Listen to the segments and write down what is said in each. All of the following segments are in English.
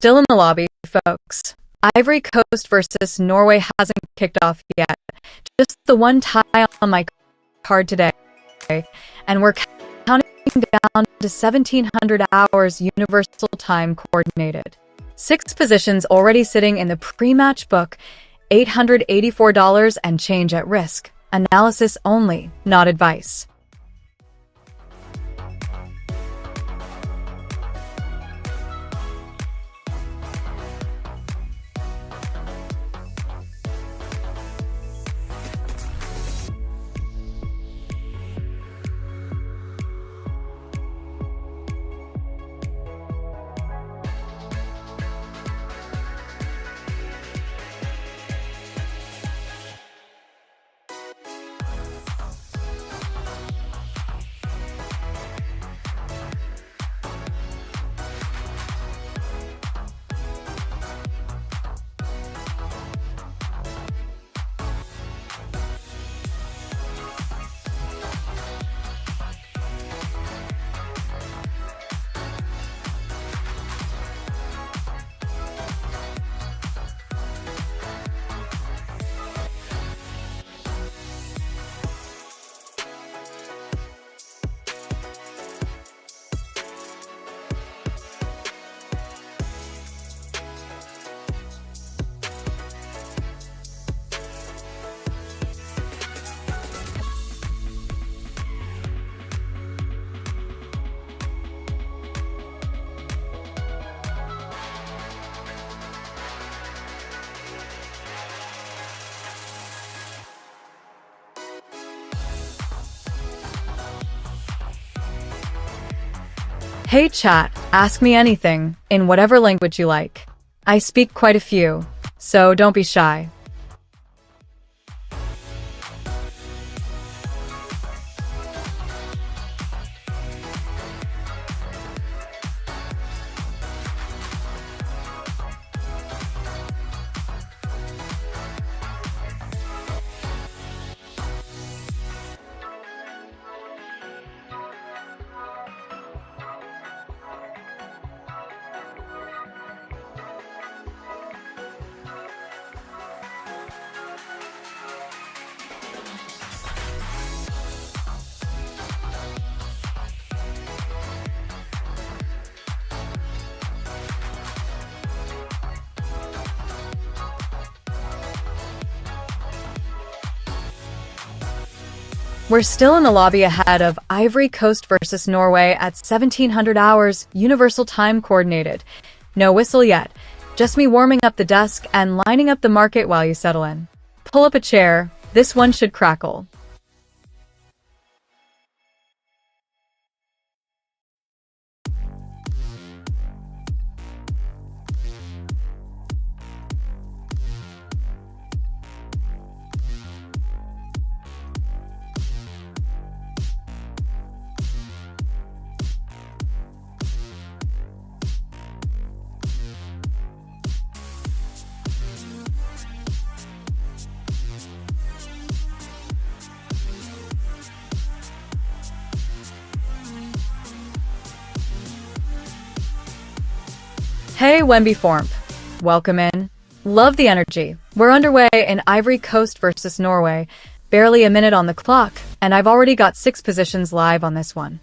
Still in the lobby, folks. Ivory Coast versus Norway hasn't kicked off yet. Just the one tie on my card today. And we're counting down to 1700 hours universal time coordinated. 6 positions already sitting in the pre-match book, $884 and change at risk. Analysis only, not advice. Hey chat, ask me anything, in whatever language you like. I speak quite a few, so don't be shy. We're still in the lobby ahead of Ivory Coast versus Norway at 1700 hours, universal time coordinated. No whistle yet, just me warming up the desk and lining up the market while you settle in. Pull up a chair, this one should crackle. Hey Wemby Form, welcome in. Love the energy. We're underway in Ivory Coast versus Norway. Barely a minute on the clock, and I've already got 6 positions live on this one.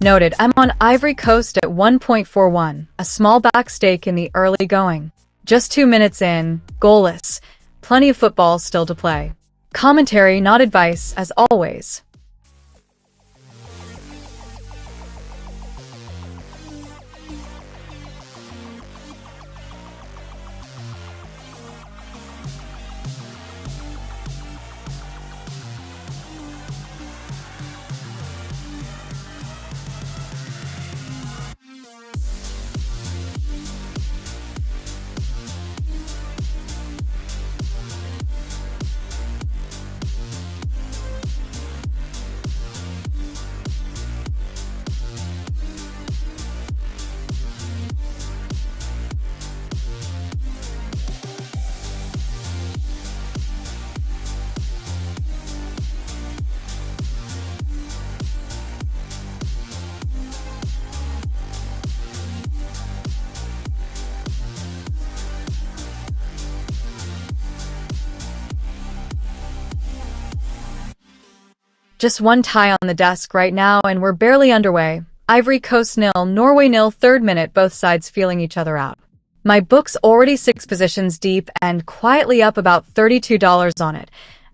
Noted, I'm on Ivory Coast at 1.41, a small back stake in the early going. Just 2 minutes in, goalless. Plenty of football still to play. Commentary, not advice, as always. Just one tie on the desk right now, and we're barely underway. Ivory Coast nil, Norway nil, third minute, both sides feeling each other out. My book's already 6 positions deep and quietly up about $32 on it.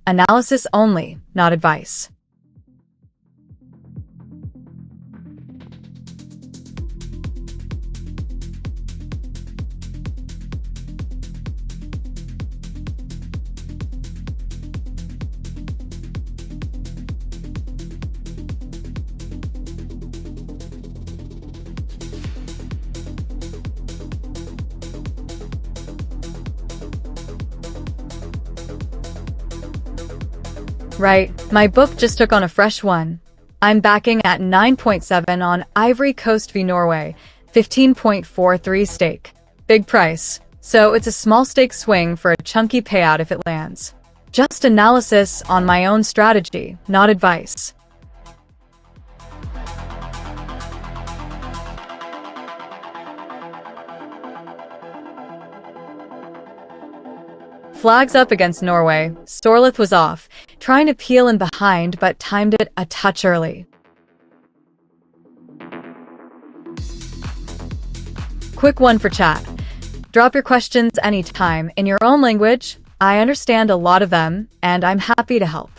Analysis only, not advice. Right, my book just took on a fresh one. I'm backing at 9.7 on Ivory Coast v Norway, 15.43 stake. Big price, so it's a small stake swing for a chunky payout if it lands. Just analysis on my own strategy, not advice. Flags up against Norway. Sorleth was off, trying to peel in behind but timed it a touch early. Quick one for chat. Drop your questions anytime in your own language. I understand a lot of them, and I'm happy to help.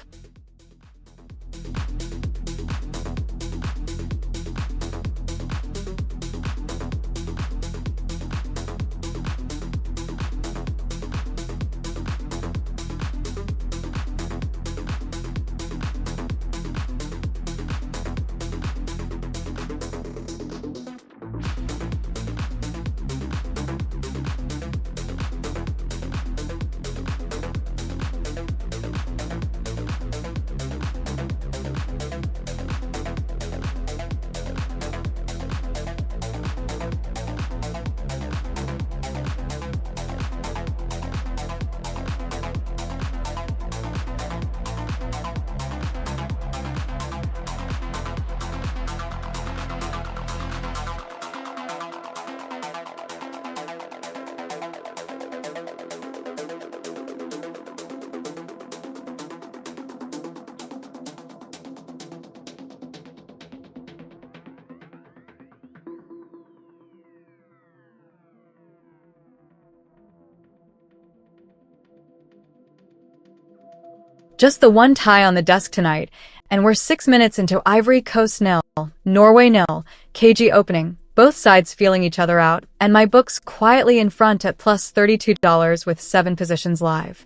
Just the one tie on the desk tonight, and we're 6 minutes into Ivory Coast nil, Norway nil, KG opening, both sides feeling each other out, and my book's quietly in front at plus $32 with 7 positions live.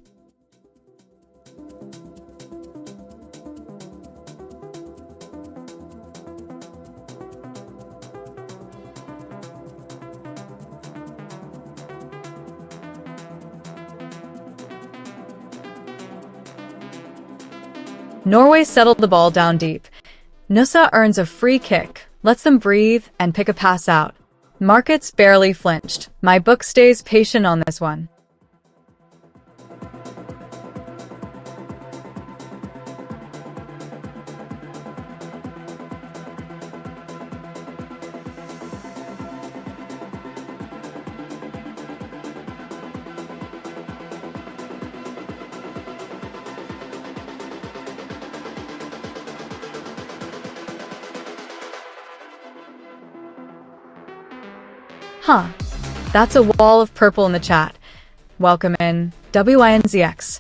Norway settled the ball down deep. Nusa earns a free kick, lets them breathe, and pick a pass out. Markets barely flinched. My book stays patient on this one. Huh. That's a wall of purple in the chat. Welcome in, WINZX.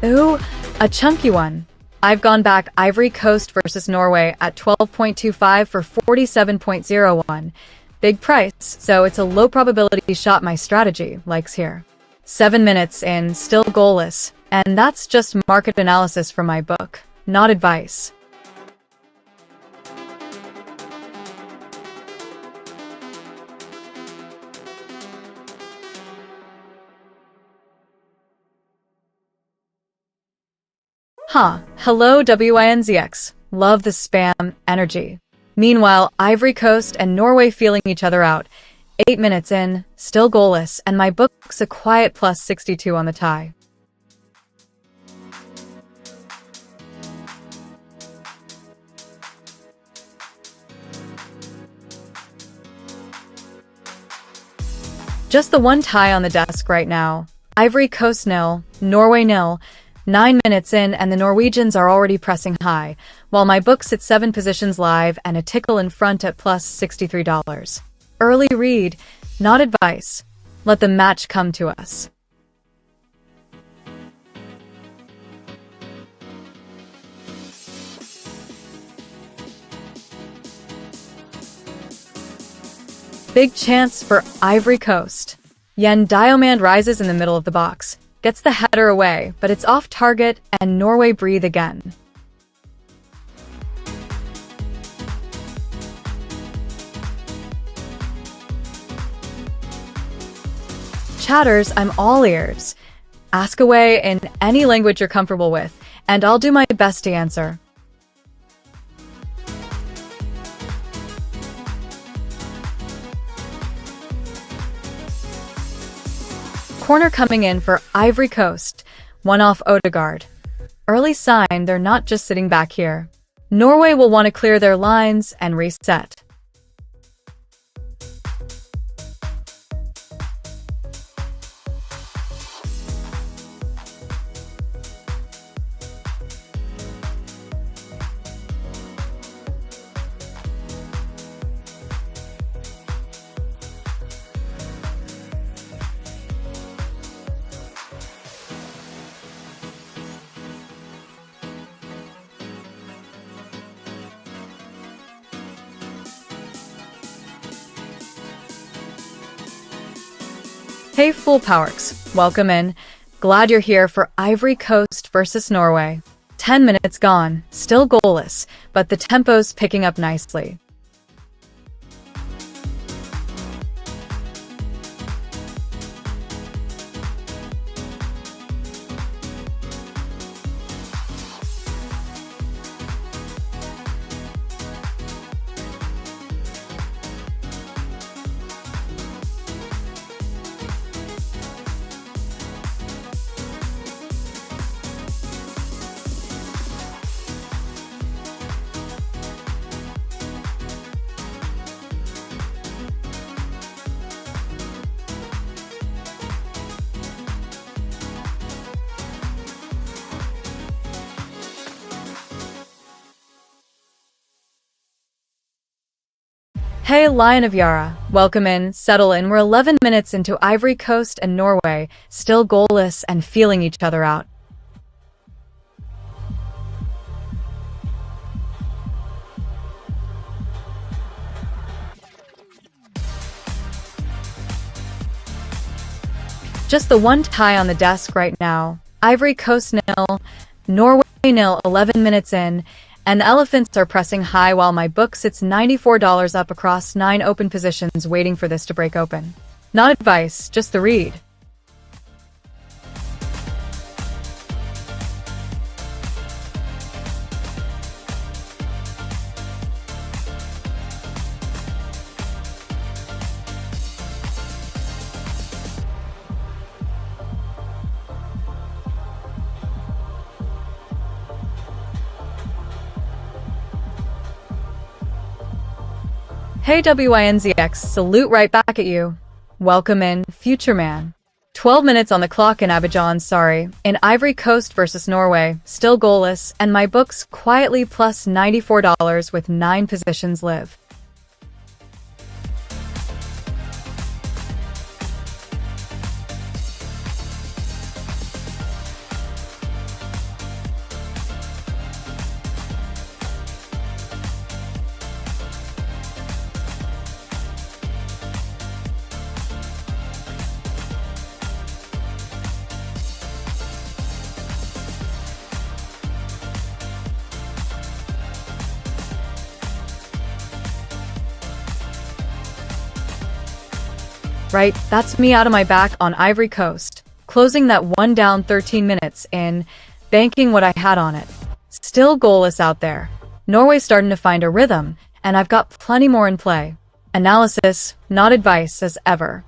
Ooh, a chunky one. I've gone back Ivory Coast versus Norway at 12.25 for 47.01. Big price, so it's a low probability shot my strategy likes here. 7 minutes in, still goalless, and that's just market analysis from my book, not advice. Hello WINZX. Love the spam energy. Meanwhile, Ivory Coast and Norway feeling each other out. 8 minutes in, still goalless, and my book's a quiet plus 62 on the tie. Just the one tie on the desk right now. Ivory Coast 0, Norway 0. 9 minutes in and the Norwegians are already pressing high, while my book's at 7 positions live and a tickle in front at plus $63. Early read, not advice. Let the match come to us. Big chance for Ivory Coast. Yen Diomand rises in the middle of the box, gets the header away, but it's off target and Norway breathe again. Chatters, I'm all ears. Ask away in any language you're comfortable with, and I'll do my best to answer. Corner coming in for Ivory Coast, one off Odegaard. Early sign they're not just sitting back here. Norway will want to clear their lines and reset. Hey Full Powerks, welcome in. Glad you're here for Ivory Coast versus Norway. 10 minutes gone, still goalless, but the tempo's picking up nicely. Hey Lion of Yara, welcome in, settle in. We're 11 minutes into Ivory Coast and Norway, still goalless and feeling each other out. Just the one tie on the desk right now. Ivory Coast 0, Norway 0, 11 minutes in. And the elephants are pressing high while my book sits $94 up across 9 open positions waiting for this to break open. Not advice, just the read. Hey WINZX, salute right back at you. Welcome in, future man. 12 minutes on the clock in Abidjan, in Ivory Coast versus Norway, still goalless, and my book's quietly plus $94 with 9 positions live. Right, that's me out of my back on Ivory Coast, closing that one down 13 minutes in. banking what I had on it. Still goalless out there. Norway's starting to find a rhythm, and I've got plenty more in play. Analysis, not advice, as ever.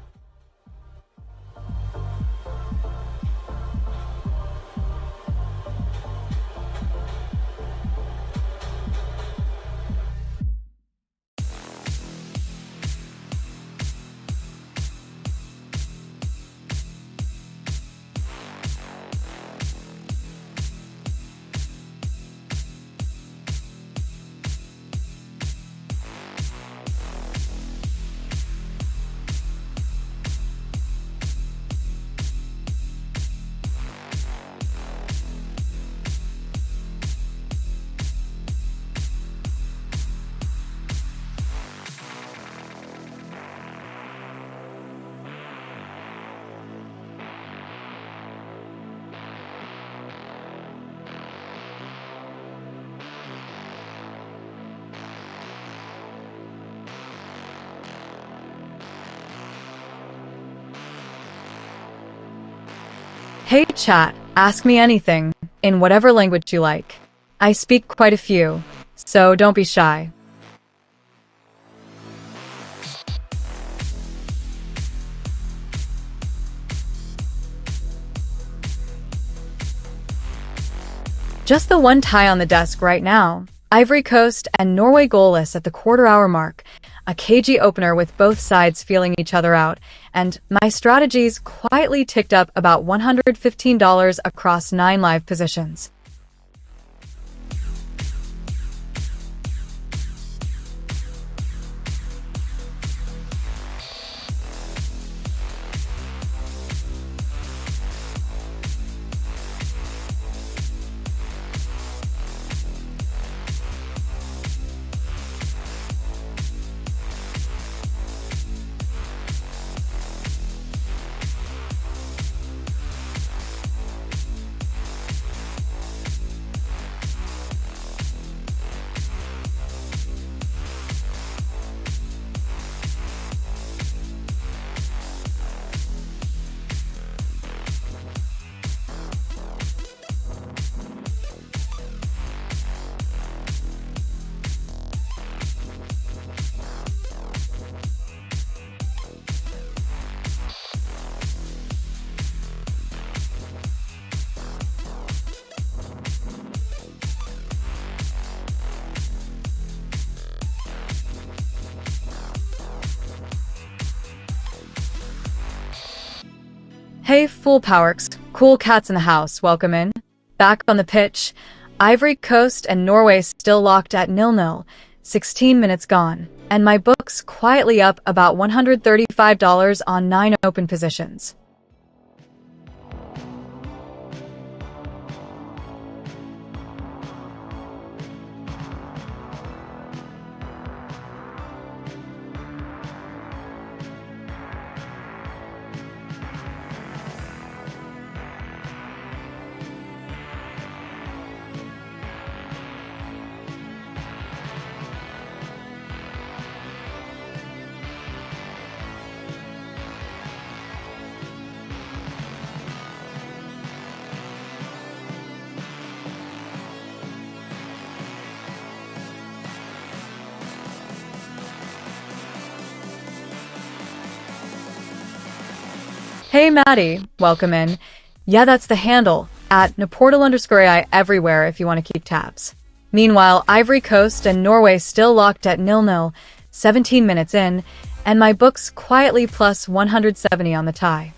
Hey chat, ask me anything, in whatever language you like. I speak quite a few, so don't be shy. Just the one tie on the desk right now. Ivory Coast and Norway goalless at the quarter-hour mark. A cagey opener with both sides feeling each other out, and my strategies quietly ticked up about $115 across 9 live positions. Hey, Fool Powerks, cool cats in the house, welcome in. Back on the pitch, Ivory Coast and Norway still locked at 0-0, 16 minutes gone, and my books quietly up about $135 on 9 open positions. Hey Maddie, welcome in. Yeah, that's the handle, at neuportal.ai everywhere if you want to keep tabs. Meanwhile, Ivory Coast and Norway still locked at 0-0, 17 minutes in, and my books quietly plus 170 on the tie.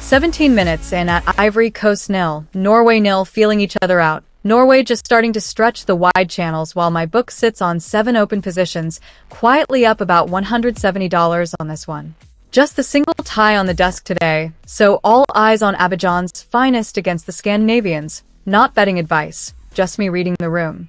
"17 minutes in at Ivory Coast 0, Norway 0, feeling each other out. Norway just starting to stretch the wide channels while my book sits on 7 open positions, quietly up about $170 on this one. Just the single tie on the desk today, so all eyes on Abidjan's finest against the Scandinavians. Not betting advice, just me reading the room."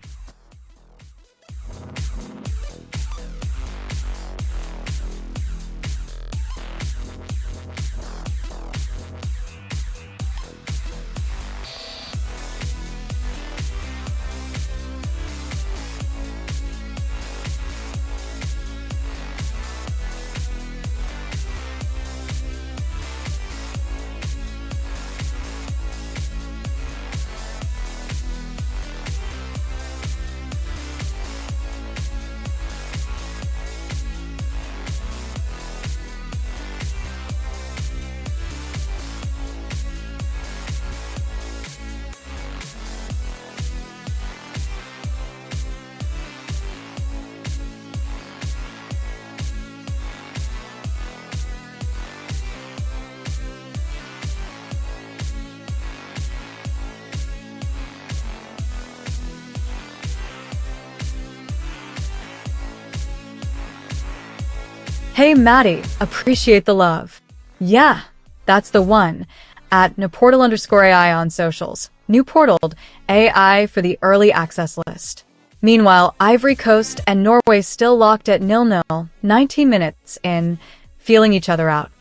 Hey Maddie, appreciate the love. Yeah, that's the one. At neuportal_AI on socials. Neuportal AI for the early access list. Meanwhile, Ivory Coast and Norway still locked at 0-0, 19 minutes in, feeling each other out.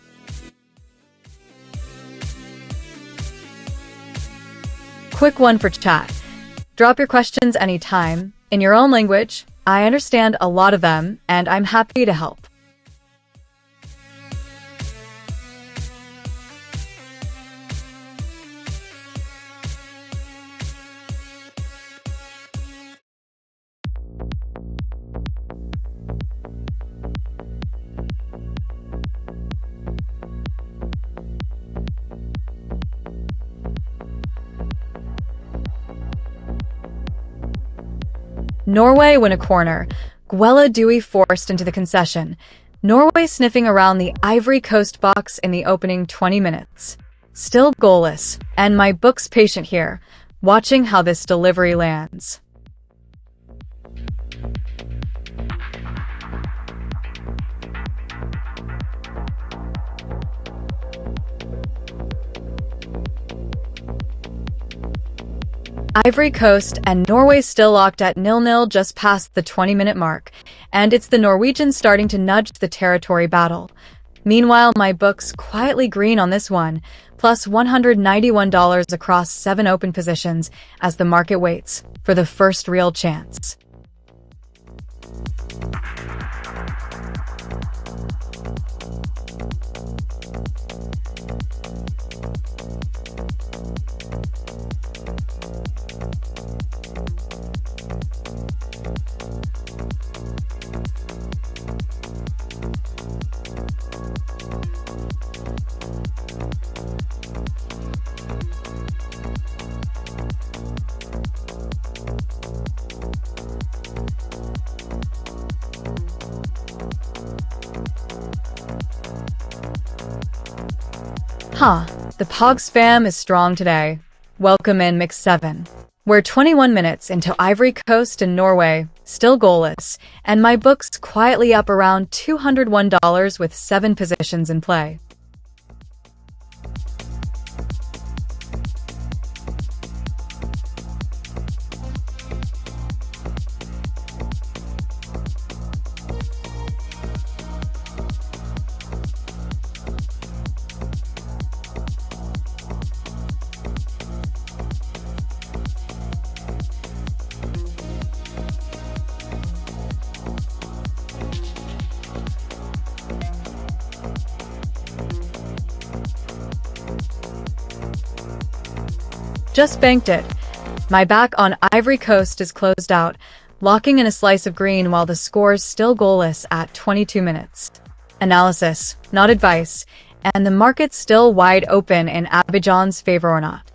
Quick one for chat. Drop your questions anytime, in your own language. I understand a lot of them, and I'm happy to help. Norway win a corner. Gwella Dewey forced into the concession. Norway sniffing around the Ivory Coast box in the opening 20 minutes. Still goalless, and my book's patient here, watching how this delivery lands. Ivory Coast and Norway still locked at 0-0 just past the 20-minute mark, and it's the Norwegians starting to nudge the territory battle. Meanwhile, my book's quietly green on this one, plus $191 across 7 open positions as the market waits for the first real chance. The Pogs fam is strong today. Welcome in Mix 7. We're 21 minutes into Ivory Coast and Norway, still goalless, and my book's quietly up around $201 with 7 positions in play. Just banked it. My back on Ivory Coast is closed out, locking in a slice of green while the score's still goalless at 22 minutes. Analysis, not advice, and the market's still wide open in Abidjan's favor or not.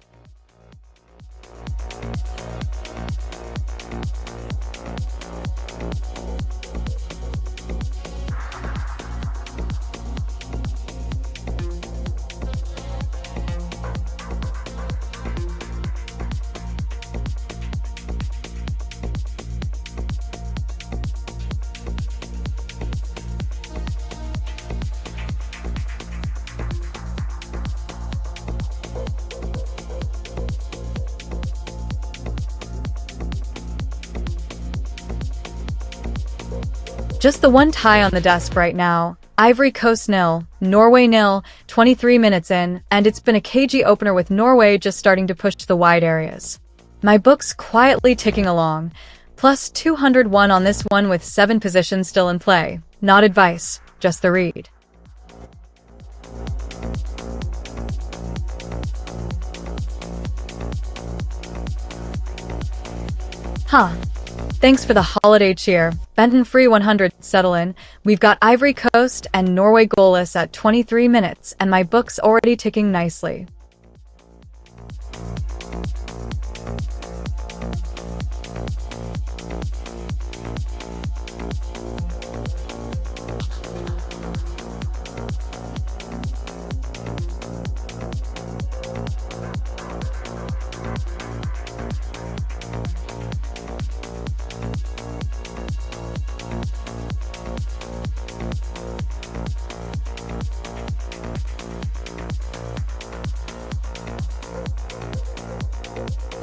Just the one tie on the desk right now. Ivory Coast 0, Norway 0, 23 minutes in, and it's been a cagey opener with Norway just starting to push the wide areas. My book's quietly ticking along, plus 201 on this one with 7 positions still in play. Not advice, just the read. Thanks for the holiday cheer. Benton Free 100 settle in. We've got Ivory Coast and Norway goalless at 23 minutes, and my book's already ticking nicely.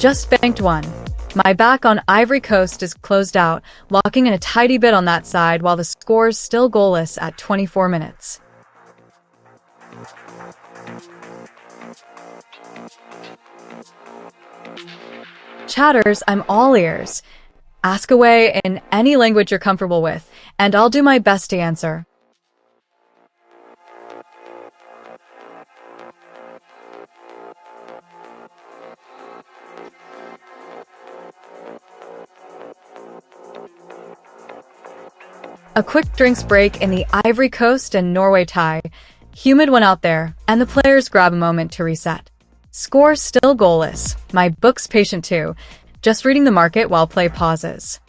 Just banked one. My back on Ivory Coast is closed out, locking in a tidy bit on that side while the score's still goalless at 24 minutes. Chatters, I'm all ears. Ask away in any language you're comfortable with, and I'll do my best to answer. A quick drinks break in the Ivory Coast and Norway tie. Humid one out there, and the players grab a moment to reset. Score still goalless. My book's patient too, just reading the market while play pauses.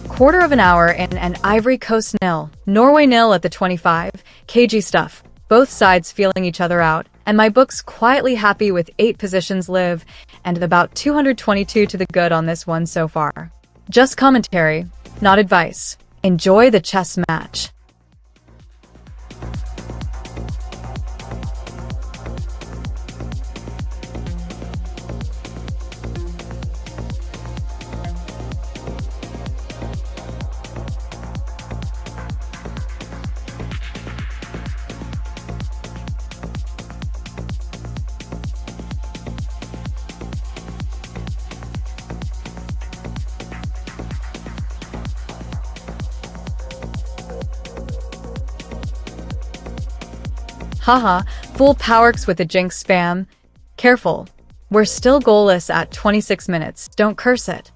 Quarter of an hour in and Ivory Coast nil, Norway nil at the 25, KG stuff. Both sides feeling each other out, and my book's quietly happy with 8 positions live, and about 222 to the good on this one so far. Just commentary, not advice. Enjoy the chess match. Haha, full powerx with the jinx spam. Careful. We're still goalless at 26 minutes. Don't curse it.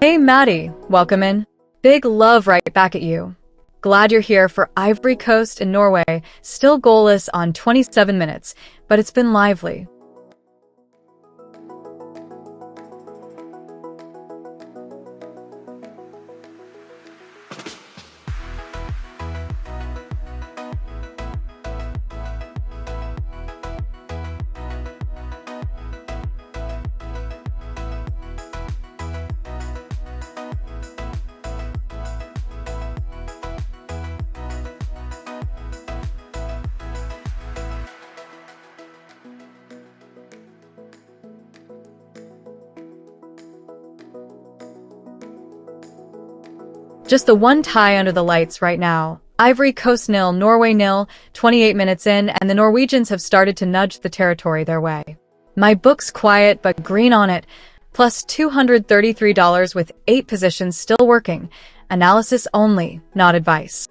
Hey Maddie, welcome in. Big love right back at you. Glad you're here for Ivory Coast and Norway, still goalless on 27 minutes, but it's been lively. Just the one tie under the lights right now. Ivory Coast nil, Norway nil, 28 minutes in, and the Norwegians have started to nudge the territory their way. My book's quiet but green on it, plus $233 with 8 positions still working. Analysis only, not advice.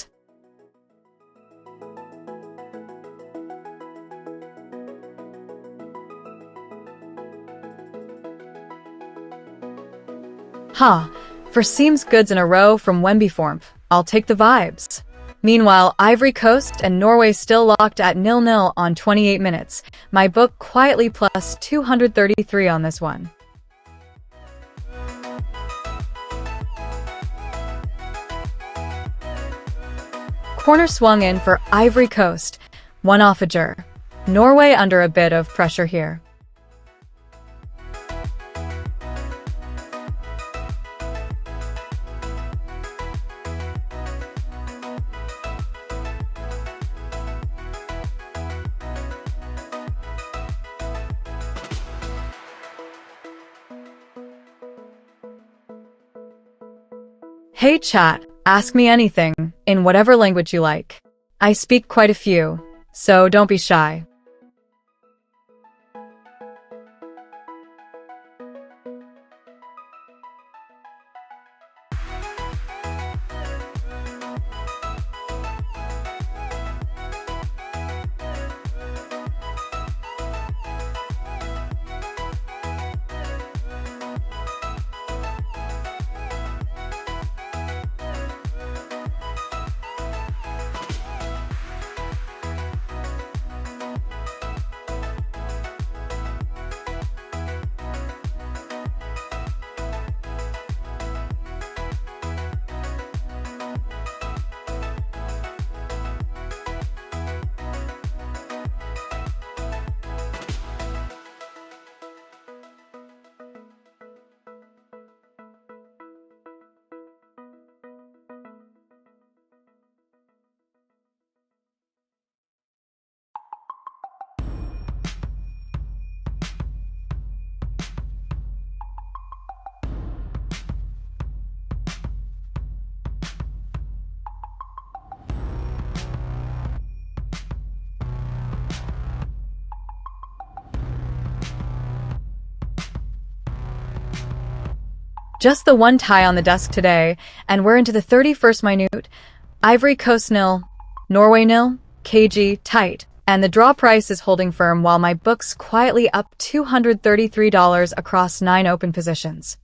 Ha! For seems goods in a row from Wemby form, I'll take the vibes. Meanwhile, Ivory Coast and Norway still locked at 0-0 on 28 minutes. My book quietly plus 233 on this one. Corner swung in for Ivory Coast. One off a jur. Norway under a bit of pressure here. Hey chat, ask me anything, in whatever language you like. I speak quite a few, so don't be shy. Just the one tie on the desk today, and we're into the 31st minute. Ivory Coast nil, Norway nil, KG tight. And the draw price is holding firm while my book's quietly up $233 across 9 open positions.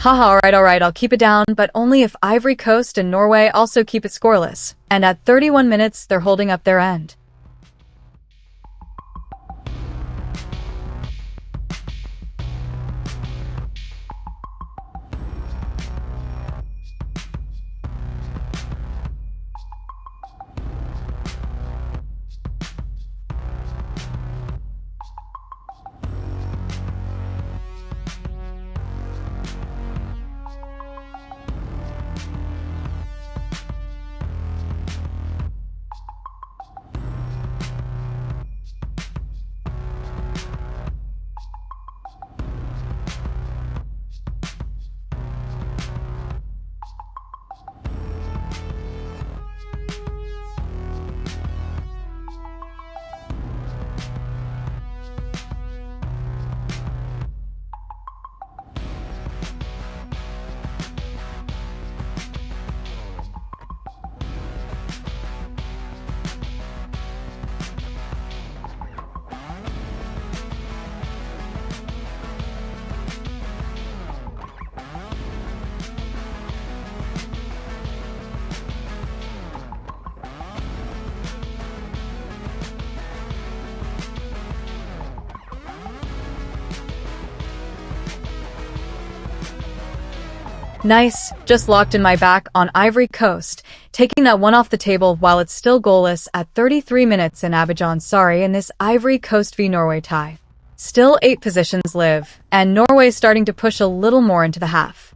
Haha, alright, I'll keep it down, but only if Ivory Coast and Norway also keep it scoreless. And at 31 minutes, they're holding up their end. Nice, just locked in my back on Ivory Coast, taking that one off the table while it's still goalless at 33 minutes in Abidjan, in this Ivory Coast v Norway tie. Still 8 positions live, and Norway's starting to push a little more into the half.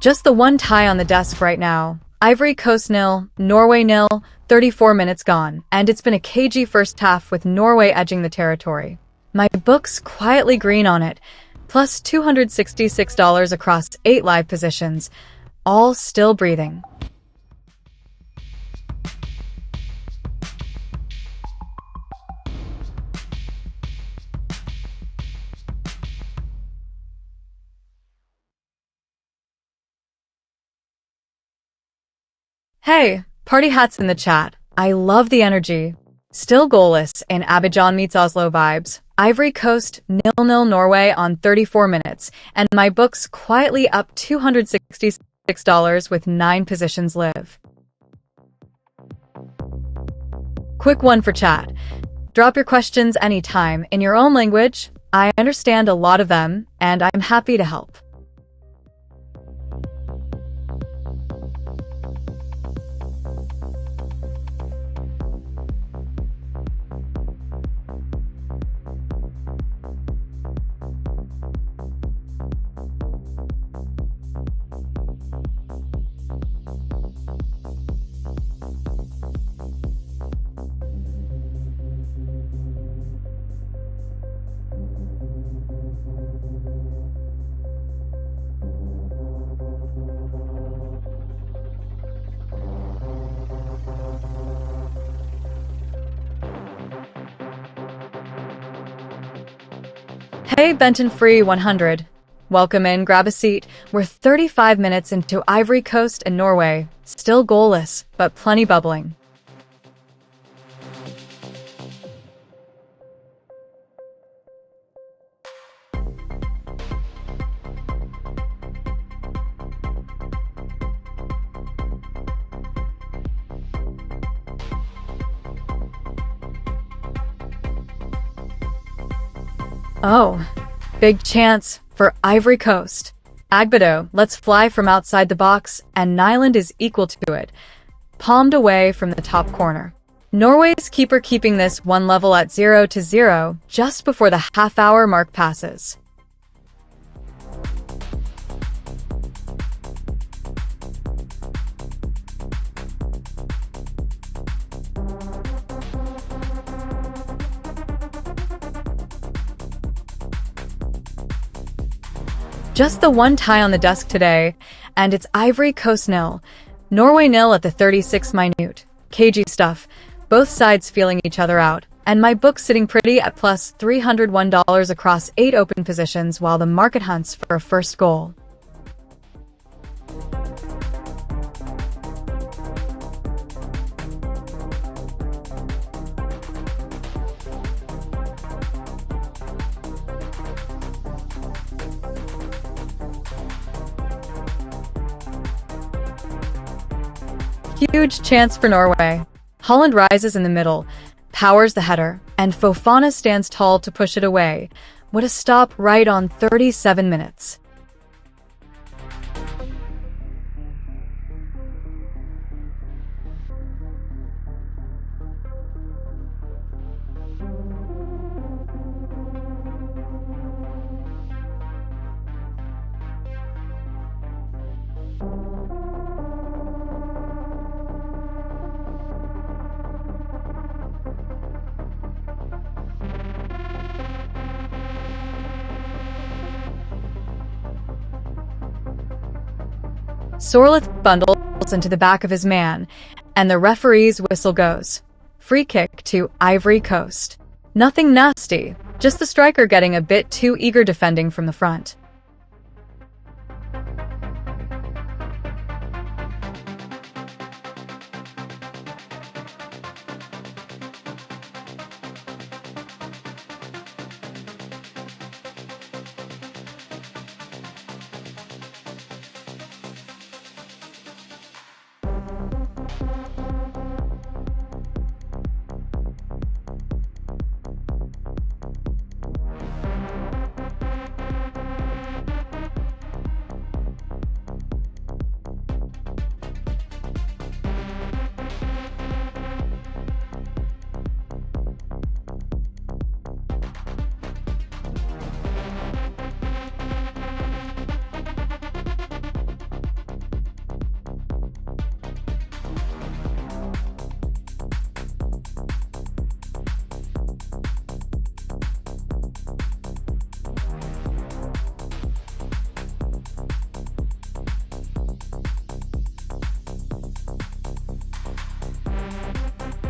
Just the one tie on the desk right now. Ivory Coast nil, Norway nil, 34 minutes gone, and it's been a cagey first half with Norway edging the territory. My book's quietly green on it, plus $266 across 8 live positions, all still breathing. Hey, party hats in the chat. I love the energy. Still goalless in Abidjan meets Oslo vibes. Ivory Coast 0-0 Norway on 34 minutes. And my book's quietly up $266 with 9 positions live. Quick one for chat. Drop your questions anytime in your own language. I understand a lot of them, and I'm happy to help. Hey, Benton Free 100. Welcome in, grab a seat. We're 35 minutes into Ivory Coast and Norway. Still goalless, but plenty bubbling. Oh, big chance for Ivory Coast. Agbedo, let's fly from outside the box, and Nyland is equal to it. Palmed away from the top corner. Norway's keeper keeping this one level at 0-0 just before the half-hour mark passes. Just the one tie on the desk today, and it's Ivory Coast 0, Norway 0 at the 36th minute. KG stuff, both sides feeling each other out, and my book sitting pretty at plus $301 across 8 open positions while the market hunts for a first goal. Huge chance for Norway. Holland rises in the middle, powers the header, and Fofana stands tall to push it away. What a stop right on 37 minutes. Sorleth bundles into the back of his man, and the referee's whistle goes. Free kick to Ivory Coast. Nothing nasty, just the striker getting a bit too eager defending from the front.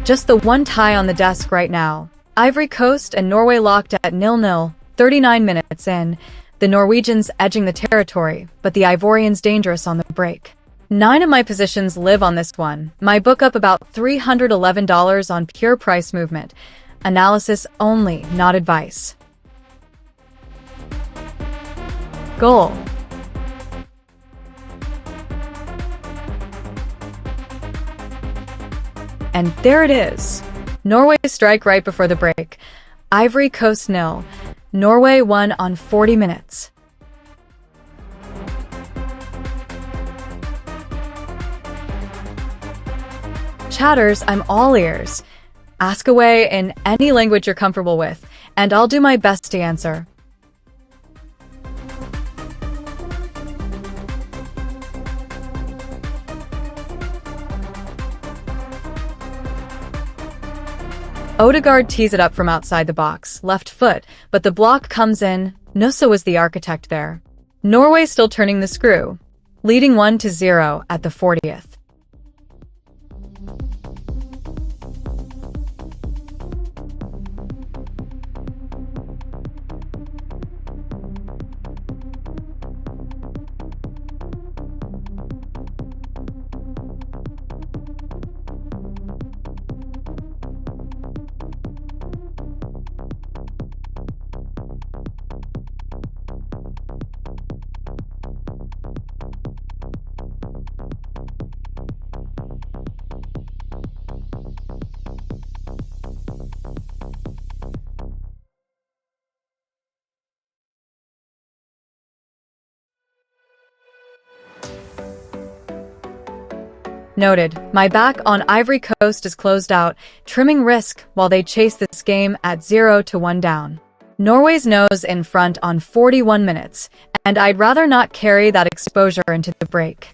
Just the one tie on the desk right now. Ivory Coast and Norway locked at 0-0, 39 minutes in. The Norwegians edging the territory, but the Ivorians dangerous on the break. 9 of my positions live on this one. My book up about $311 on pure price movement. Analysis only, not advice. Goal. And there it is. Norway strike right before the break. Ivory Coast 0. Norway won on 40 minutes. Chatters, I'm all ears. Ask away in any language you're comfortable with, and I'll do my best to answer. Odegaard tees it up from outside the box, left foot, but the block comes in. Nusa was the architect there. Norway still turning the screw, leading 1-0 at the 40th. Noted, my back on Ivory Coast is closed out, trimming risk while they chase this game at 0-1 down. Norway's nose in front on 41 minutes, and I'd rather not carry that exposure into the break.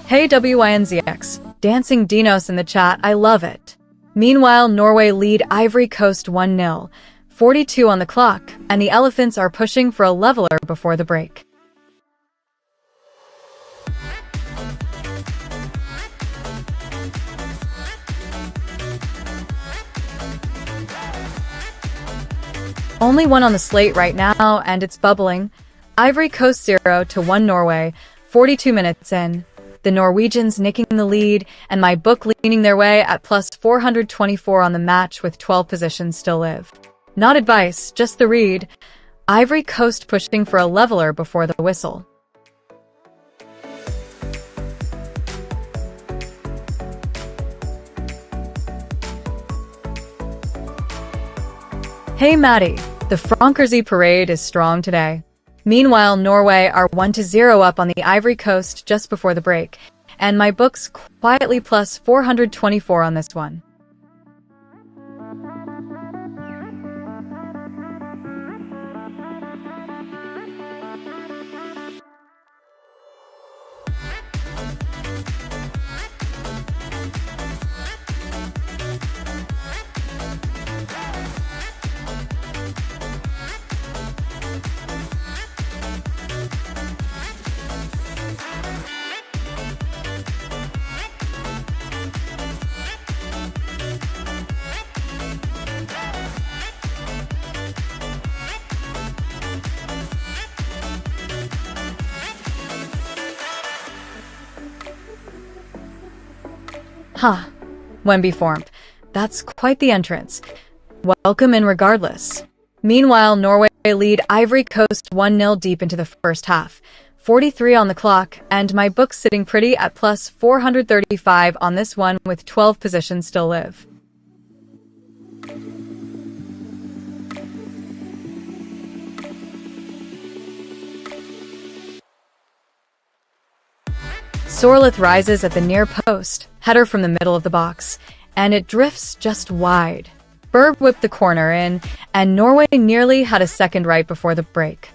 Hey WINZX, dancing Dinos in the chat, I love it. Meanwhile, Norway lead Ivory Coast 1-0, 42 on the clock, and the Elephants are pushing for a leveler before the break. Only one on the slate right now, and it's bubbling. Ivory Coast 0-1 Norway, 42 minutes in. The Norwegians nicking the lead, and my book leaning their way at plus 424 on the match with 12 positions still live. Not advice, just the read. Ivory Coast pushing for a leveler before the whistle. Hey Maddie, the Frankersy parade is strong today. Meanwhile, Norway are 1-0 up on the Ivory Coast just before the break, and my book's quietly plus 424 on this one. Huh. Wemby formed. That's quite the entrance. Welcome in regardless. Meanwhile, Norway lead Ivory Coast 1-0 deep into the first half. 43 on the clock, and my book's sitting pretty at plus 435 on this one with 12 positions still live. Sorleth rises at the near post, header from the middle of the box, and it drifts just wide. Berg whipped the corner in, and Norway nearly had a second right before the break.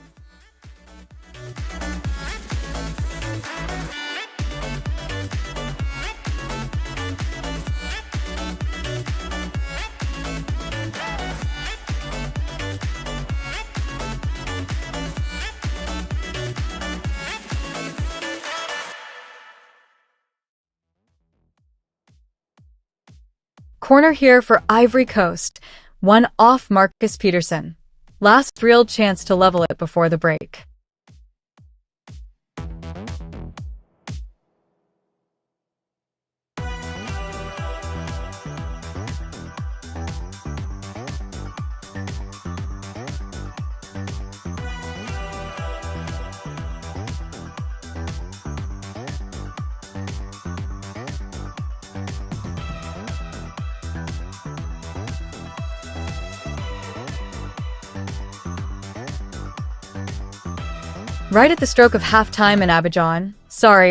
Corner here for Ivory Coast. One off Marcus Peterson. Last real chance to level it before the break. Right at the stroke of halftime in Abidjan,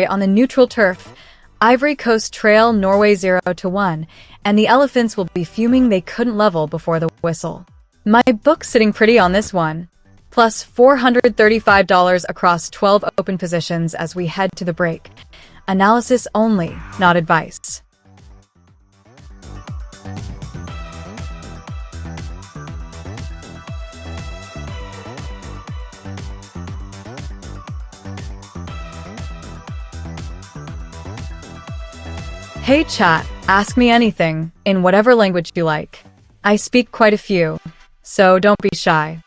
on the neutral turf, Ivory Coast trail Norway 0-1, and the Elephants will be fuming they couldn't level before the whistle. My book's sitting pretty on this one, plus $435 across 12 open positions as we head to the break. Analysis only, not advice. Hey chat, ask me anything, in whatever language you like. I speak quite a few, so don't be shy.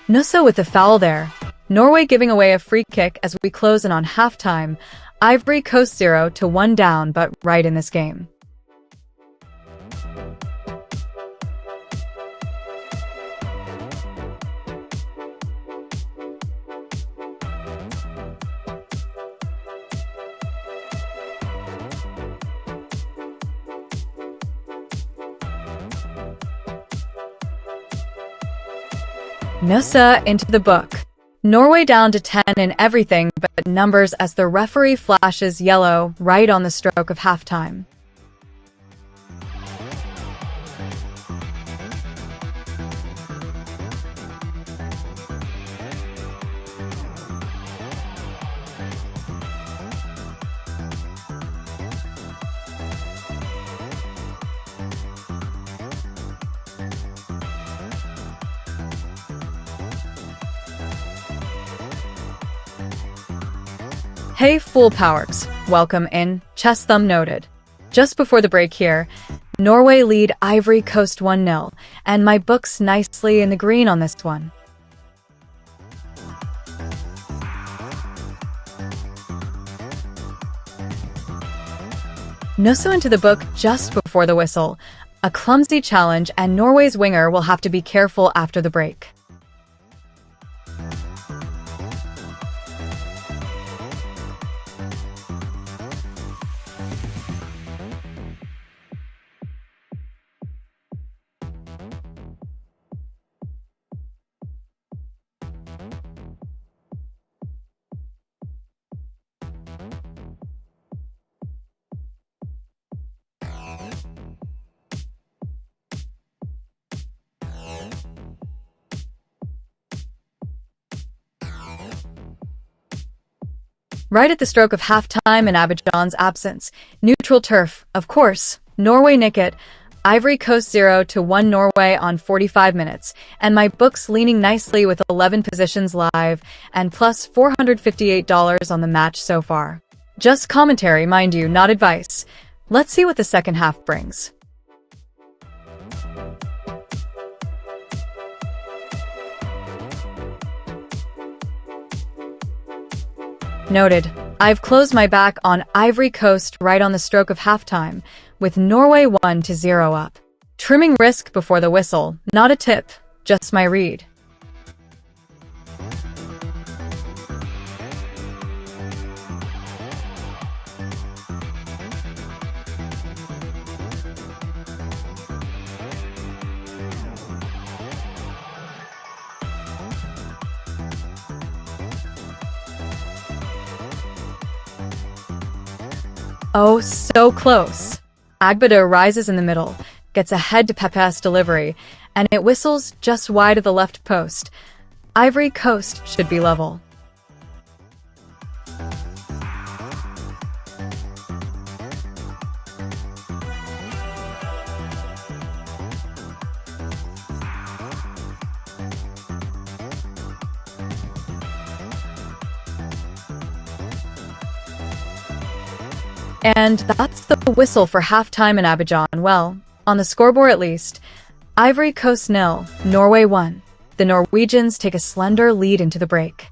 Nusa with the foul there. Norway giving away a free kick as we close in on halftime. Ivory Coast 0-1 down, but right in this game. Nusa into the book. Norway down to 10 in everything but numbers as the referee flashes yellow right on the stroke of halftime. Hey Full Powers, welcome in, chest thumb noted. Just before the break here, Norway lead Ivory Coast 1-0, and my book's nicely in the green on this one. Nusa into the book just before the whistle. A clumsy challenge and Norway's winger will have to be careful after the break. Right at the stroke of halftime in Abidjan's absence. Neutral turf, of course. Norway nick it. Ivory Coast 0-1 Norway on 45 minutes. And my book's leaning nicely with 11 positions live and plus $458 on the match so far. Just commentary, mind you, not advice. Let's see what the second half brings. Noted. I've closed my back on Ivory Coast right on the stroke of halftime, with Norway 1-0 up. Trimming risk before the whistle, not a tip, just my read. Oh, so close. Agbada rises in the middle, gets ahead to Pepe's delivery, and it whistles just wide of the left post. Ivory Coast should be level. And that's the whistle for halftime in Abidjan. Well, on the scoreboard at least, Ivory Coast 0, Norway 1. The Norwegians take a slender lead into the break.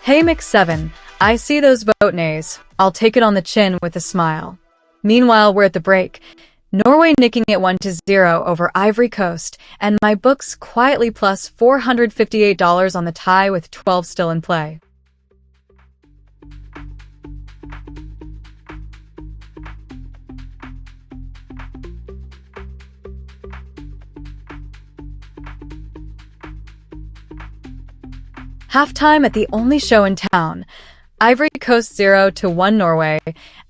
Hey Mix 7, I see those vote nays. I'll take it on the chin with a smile. Meanwhile, we're at the break. Norway nicking it 1-0 over Ivory Coast, and my books quietly plus $458 on the tie with 12 still in play. Halftime at the only show in town. Ivory Coast 0-1 Norway,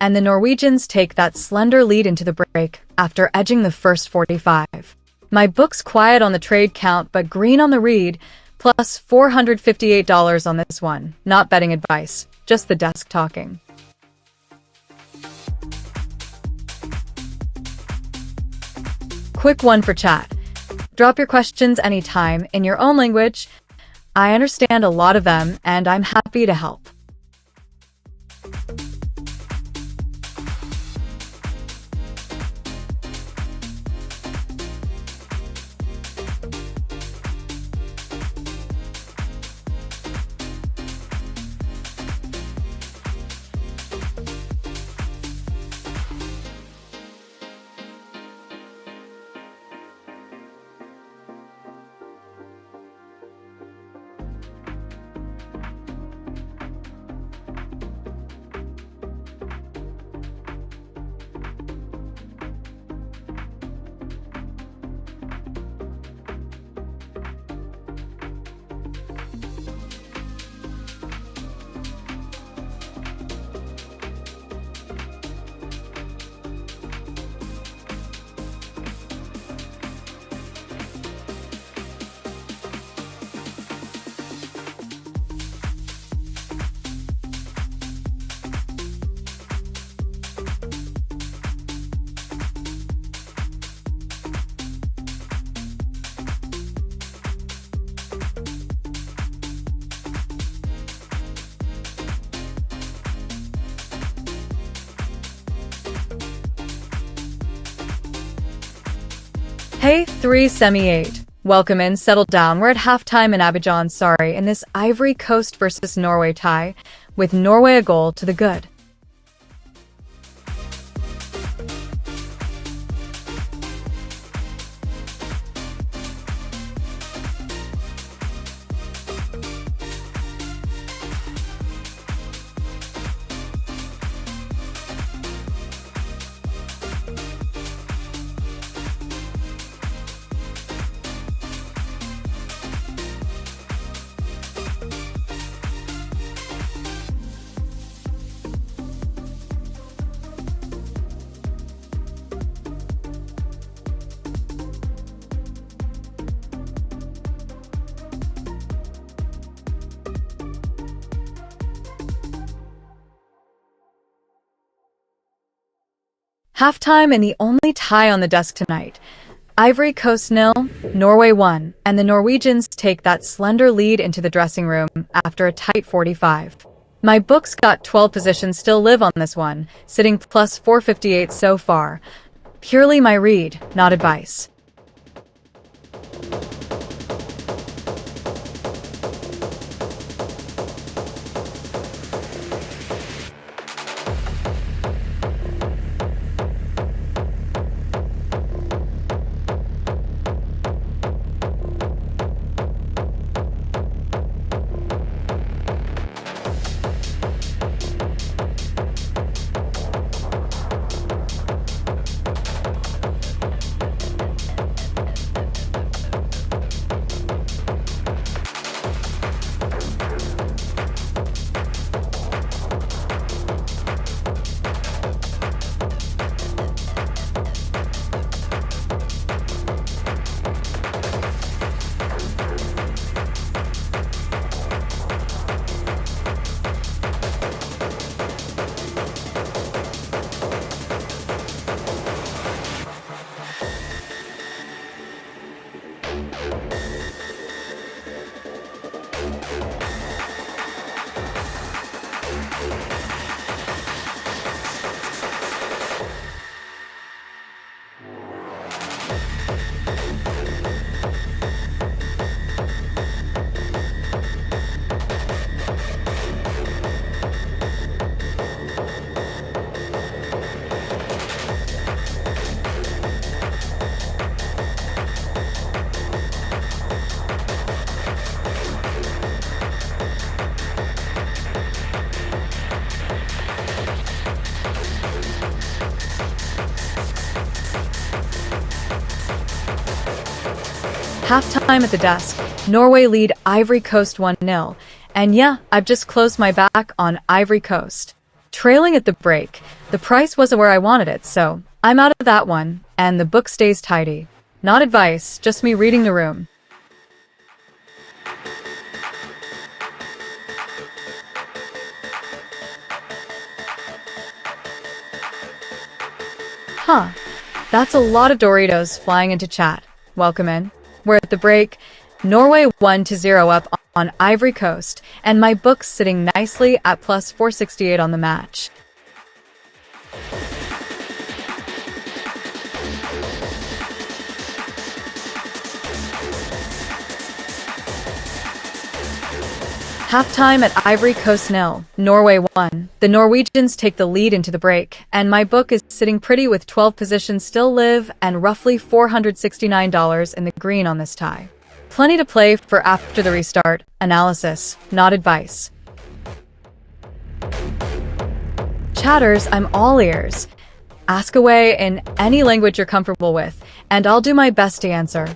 and the Norwegians take that slender lead into the break after edging the first 45. My book's quiet on the trade count, but green on the read, plus $458 on this one. Not betting advice, just the desk talking. Quick one for chat. Drop your questions anytime in your own language. I understand a lot of them, and I'm happy to help. Hey, 3 semi-8. Welcome in, settle down. We're at halftime in Abidjan, in this Ivory Coast versus Norway tie, with Norway a goal to the good. Halftime and the only tie on the desk tonight. Ivory Coast 0, Norway 1, and the Norwegians take that slender lead into the dressing room after a tight 45. My books got 12 positions still live on this one, sitting plus 458 so far. Purely my read, not advice. Halftime at the desk. Norway lead Ivory Coast 1-0. And yeah, I've just closed my back on Ivory Coast. Trailing at the break. The price wasn't where I wanted it, so I'm out of that one, and the book stays tidy. Not advice, just me reading the room. Huh. That's a lot of Doritos flying into chat. Welcome in. We're at the break. Norway 1-0 up on Ivory Coast, and my book's sitting nicely at plus 468 on the match. Halftime at Ivory Coast 0, Norway 1. The Norwegians take the lead into the break, and my book is sitting pretty with 12 positions still live and roughly $469 in the green on this tie. Plenty to play for after the restart. Analysis, not advice. Chatters, I'm all ears. Ask away in any language you're comfortable with, and I'll do my best to answer.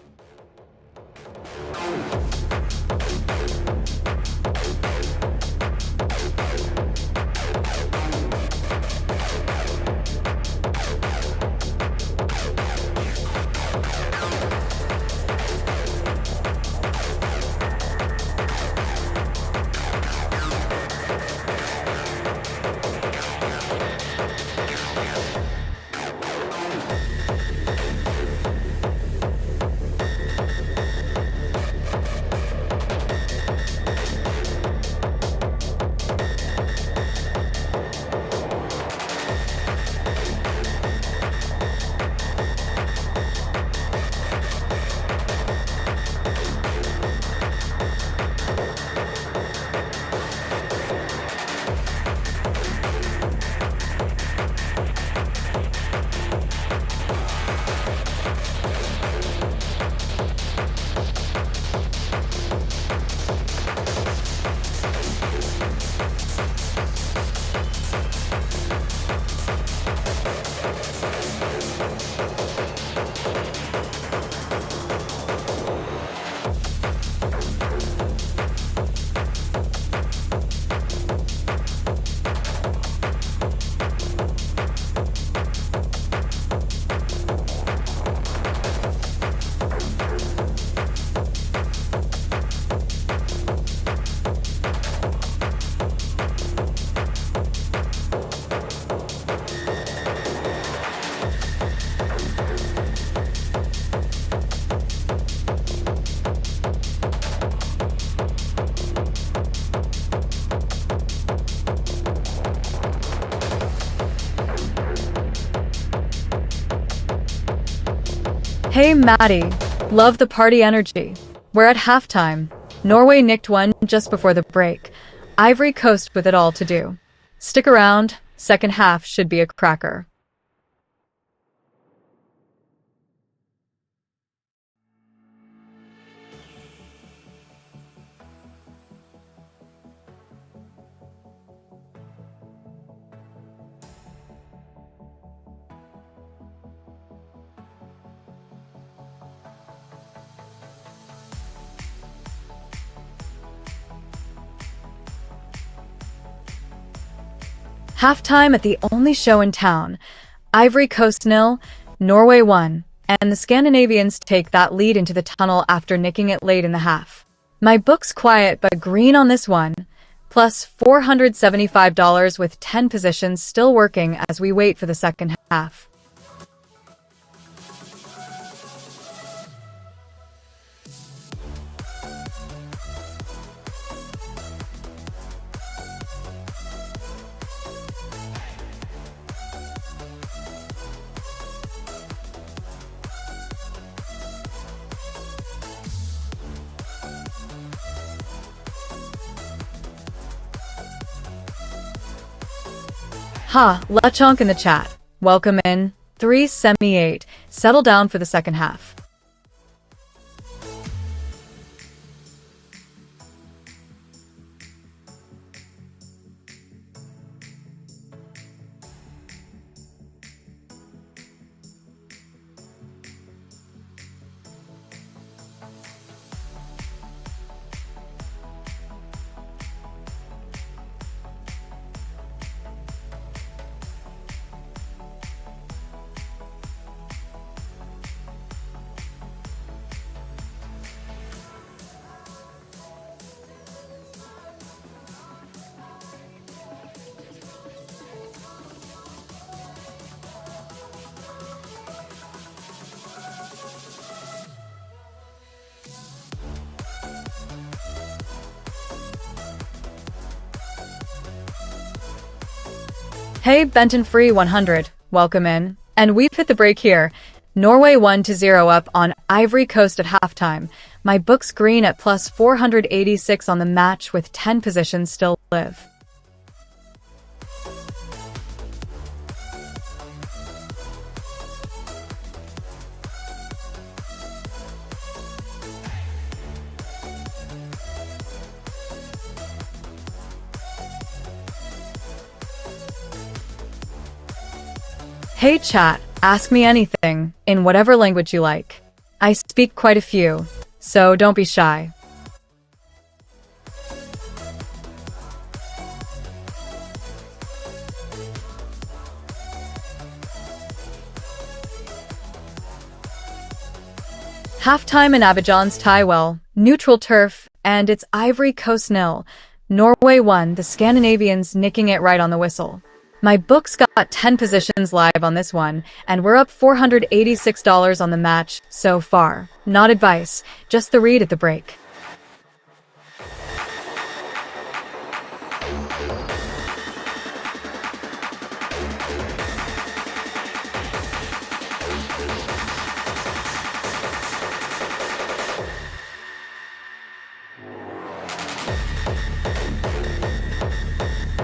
Hey Maddie, love the party energy. We're at halftime. Norway nicked one just before the break. Ivory Coast with it all to do. Stick around, second half should be a cracker. Halftime at the only show in town. Ivory Coast 0, Norway 1, and the Scandinavians take that lead into the tunnel after nicking it late in the half. My book's quiet but green on this one, plus $475 with 10 positions still working as we wait for the second half. Ha, Lechonk in the chat. Welcome in. 3 semi 8. Settle down for the second half. Hey, Benton Free 100, welcome in. And we've hit the break here. Norway 1-0 up on Ivory Coast at halftime. My book's green at plus 486 on the match with 10 positions still live. Hey chat, ask me anything, in whatever language you like. I speak quite a few, so don't be shy. Halftime in Abidjan's Tywell, neutral turf, and it's Ivory Coast 0. Norway 1, the Scandinavians nicking it right on the whistle. My book's got 10 positions live on this one, and we're up $486 on the match so far. Not advice, just the read at the break.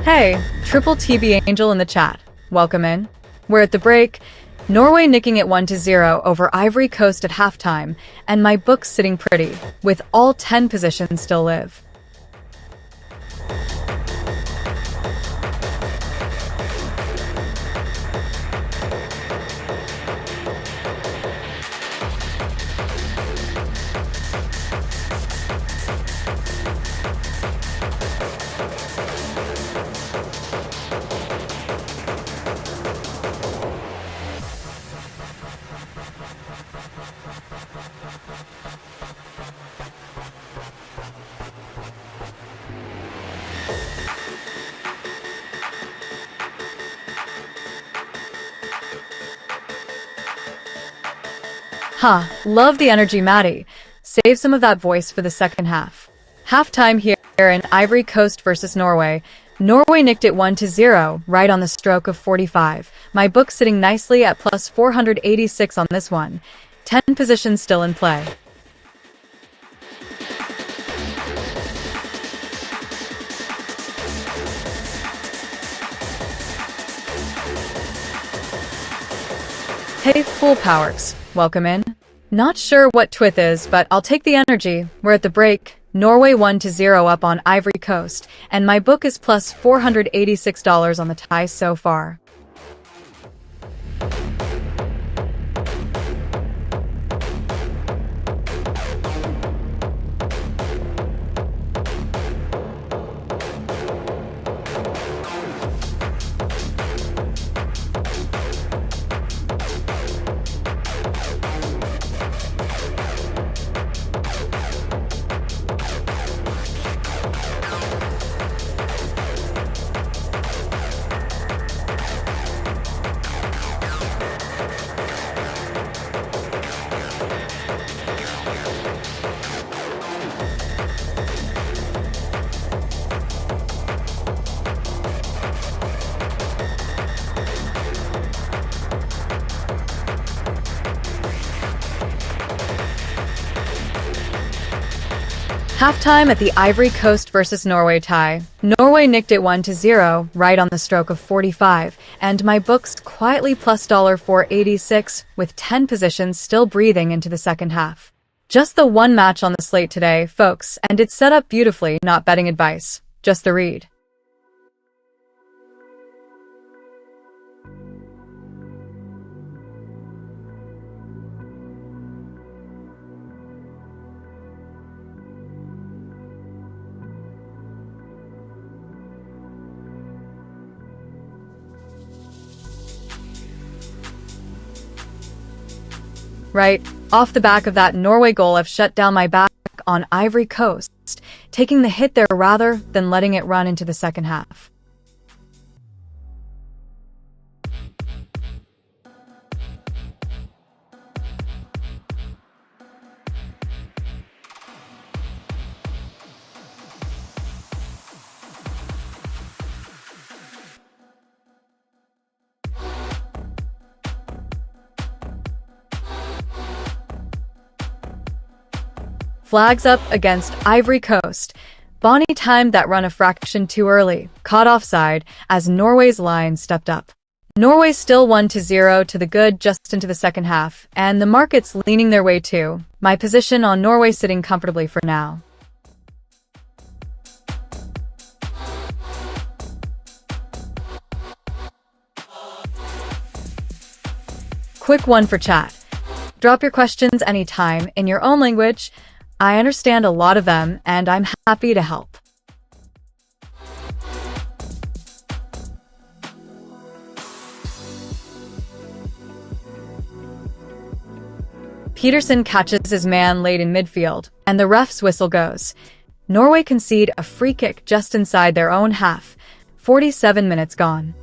Hey, Triple TB Angel in the chat. Welcome in. We're at the break. Norway nicking it 1-0 over Ivory Coast at halftime, and my book's sitting pretty, with all 10 positions still live. Huh, love the energy, Maddie. Save some of that voice for the second half. Halftime here in Ivory Coast versus Norway. Norway nicked it 1-0, right on the stroke of 45. My book's sitting nicely at plus 486 on this one. 10 positions still in play. Hey, Full Powers. Welcome in. Not sure what twith is, but I'll take the energy. We're at the break. Norway 1-0 up on Ivory Coast, and my book is plus $486 on the tie so far. Halftime at the Ivory Coast versus Norway tie. Norway nicked it 1-0, right on the stroke of 45, and my books quietly plus $486, with 10 positions still breathing into the second half. Just the one match on the slate today, folks, and it's set up beautifully, not betting advice, just the read. Right, off the back of that Norway goal, I've shut down my back on Ivory Coast, taking the hit there rather than letting it run into the second half. Flags up against Ivory Coast. Bonnie timed that run a fraction too early, caught offside as Norway's line stepped up. Norway still 1-0 to the good just into the second half, and the market's leaning their way too. My position on Norway sitting comfortably for now. Quick one for chat. Drop your questions anytime in your own language. I understand a lot of them, and I'm happy to help. Peterson catches his man late in midfield, and the ref's whistle goes. Norway concede a free kick just inside their own half. 47 minutes gone.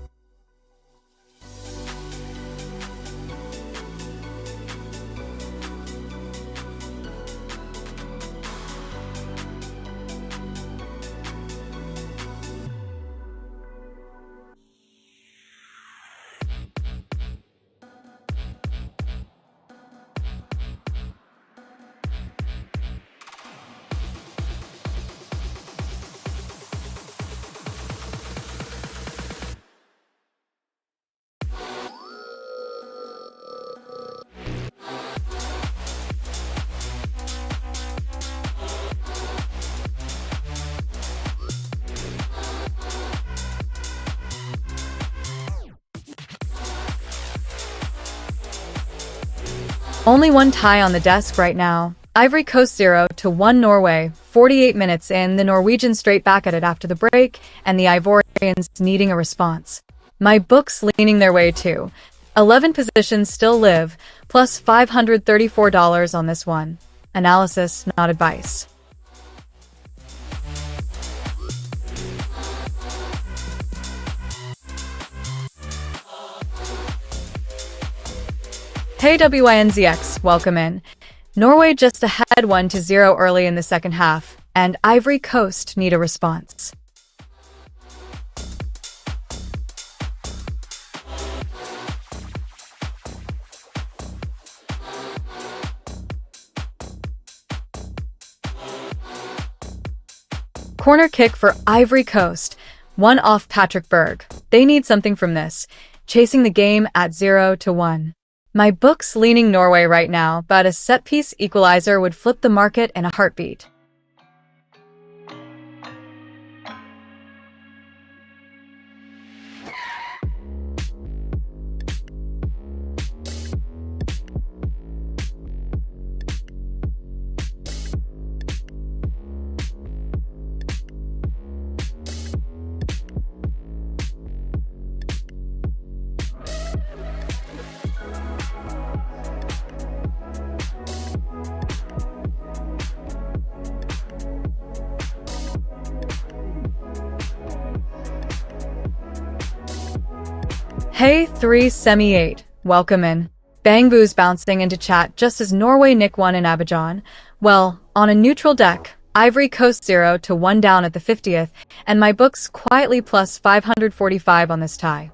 Only one tie on the desk right now. Ivory Coast 0-1 Norway. 48 minutes in, the Norwegians straight back at it after the break, and the Ivorians needing a response. My books leaning their way too. 11 positions still live, plus $534 on this one. Analysis, not advice. Hey WINZX, welcome in. Norway just ahead 1-0 early in the second half, and Ivory Coast need a response. Corner kick for Ivory Coast, one off Patrick Berg. They need something from this, chasing the game at 0-1. My book's leaning Norway right now, but a set-piece equalizer would flip the market in a heartbeat. Hey 378, welcome in. Bang boos bouncing into chat just as Norway nick one in Abidjan. Well, on a neutral deck, Ivory Coast 0-1 down at the 50th, and my books quietly plus 545 on this tie.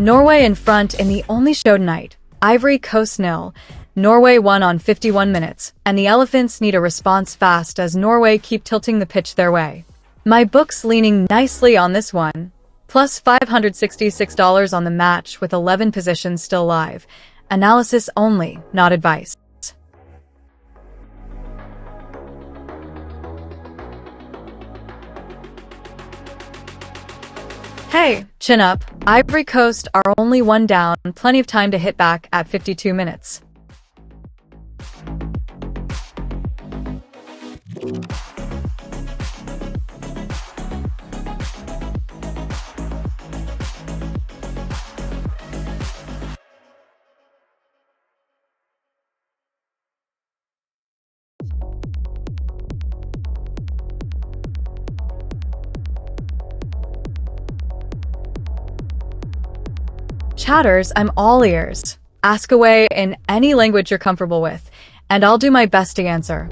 Norway in front in the only show tonight. Ivory Coast 0. Norway won on 51 minutes, and the Elephants need a response fast as Norway keep tilting the pitch their way. My book's leaning nicely on this one. Plus $566 on the match with 11 positions still live. Analysis only, not advice. Hey, chin up. Ivory Coast are only one down, plenty of time to hit back at 52 minutes. Chatters, I'm all ears. Ask away in any language you're comfortable with, and I'll do my best to answer.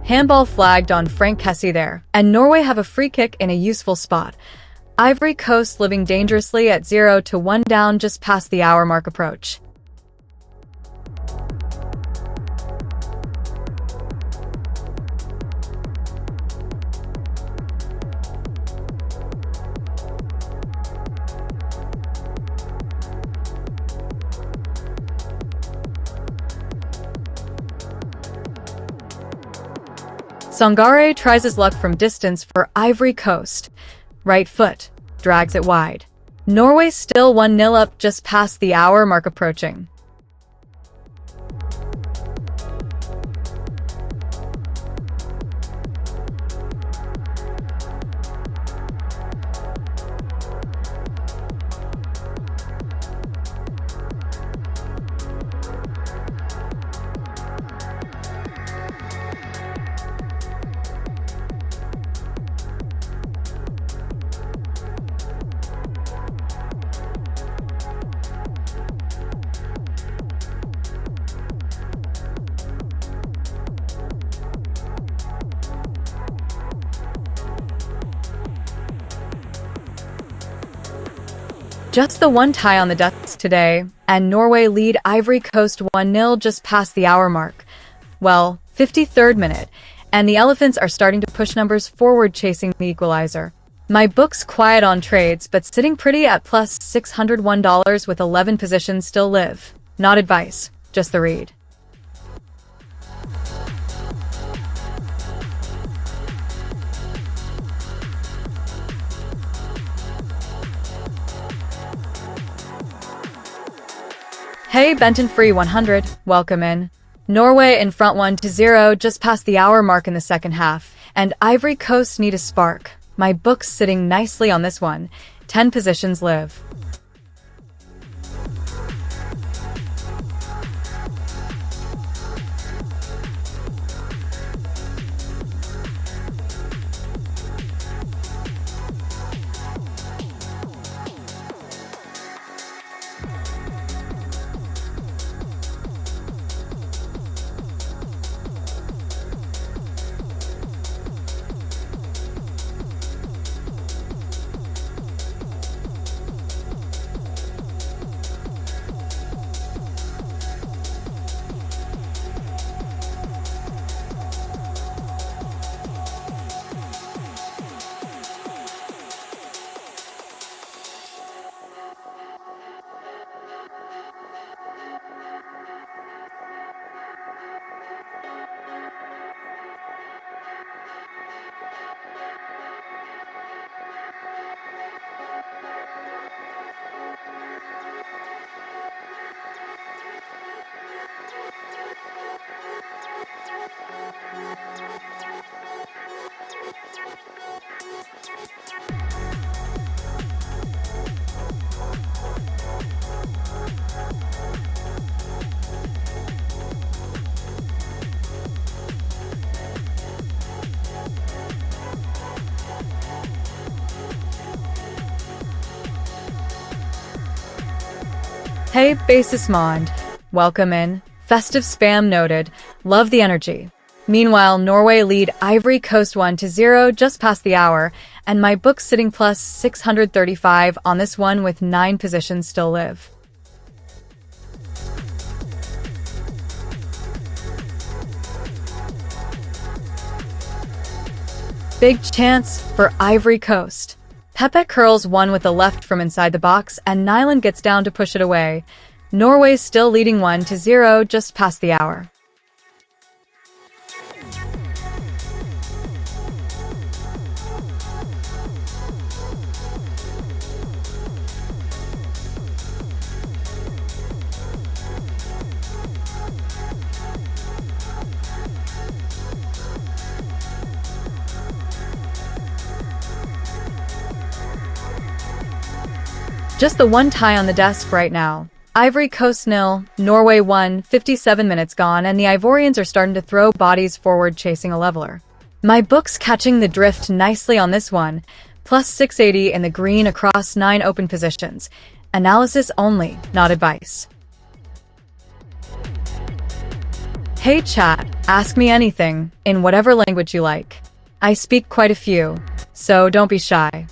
Handball flagged on Frank Kessie there, and Norway have a free kick in a useful spot. Ivory Coast living dangerously at 0-1 down just past the hour mark approach. Sangare tries his luck from distance for Ivory Coast. Right foot, drags it wide. Norway still 1-0 up just past the hour mark approaching. Just the one tie on the desk today, and Norway lead Ivory Coast 1-0 just past the hour mark. Well, 53rd minute, and the Elephants are starting to push numbers forward chasing the equalizer. My book's quiet on trades, but sitting pretty at plus $601 with 11 positions still live. Not advice, just the read. Hey, Benton Free 100, welcome in. Norway in front 1-0 just past the hour mark in the second half, and Ivory Coast need a spark. My book's sitting nicely on this one. 10 positions live. Hey, Basis Mond. Welcome in. Festive spam noted. Love the energy. Meanwhile, Norway lead Ivory Coast 1-0 just past the hour, and my book's sitting plus 635 on this one with 9 positions still live. Big chance for Ivory Coast. Pepe curls one with the left from inside the box, and Nyland gets down to push it away. Norway's still leading 1-0 just past the hour. Just the one tie on the desk right now. Ivory Coast 0, Norway 1, 57 minutes gone, and the Ivorians are starting to throw bodies forward chasing a leveler. My book's catching the drift nicely on this one, plus 680 in the green across 9 open positions. Analysis only, not advice. Hey chat, ask me anything, in whatever language you like. I speak quite a few, so don't be shy.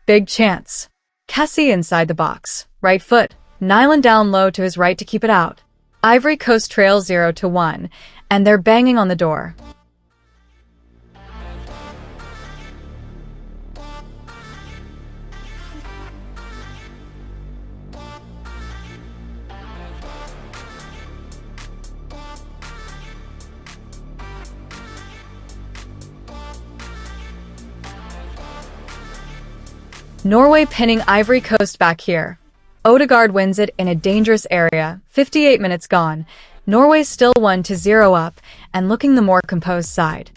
Big chance. Kessie inside the box. Right foot. Nyland down low to his right to keep it out. Ivory Coast trails 0-1, and they're banging on the door. Norway pinning Ivory Coast back here. Odegaard wins it in a dangerous area, 58 minutes gone. Norway still 1-0 up, and looking the more composed side.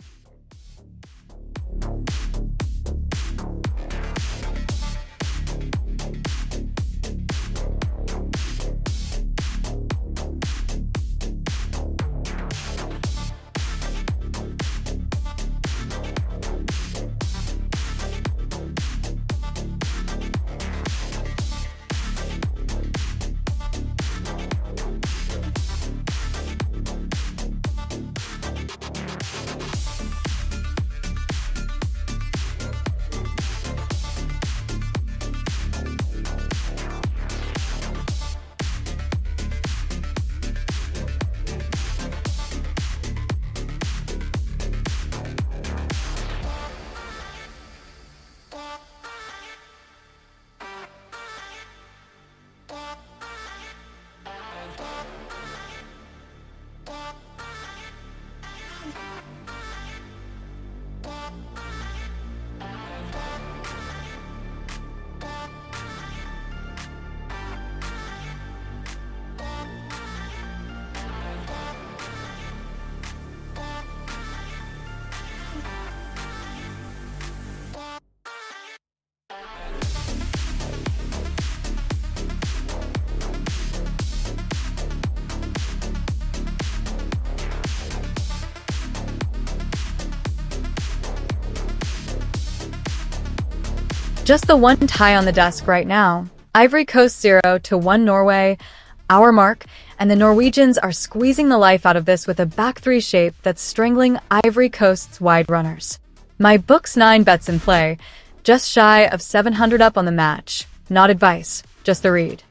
Just the one tie on the desk right now. Ivory Coast 0-1 Norway, our mark, and the Norwegians are squeezing the life out of this with a back 3 shape that's strangling Ivory Coast's wide runners. My book's 9 bets in play, just shy of 700 up on the match. Not advice, just the read.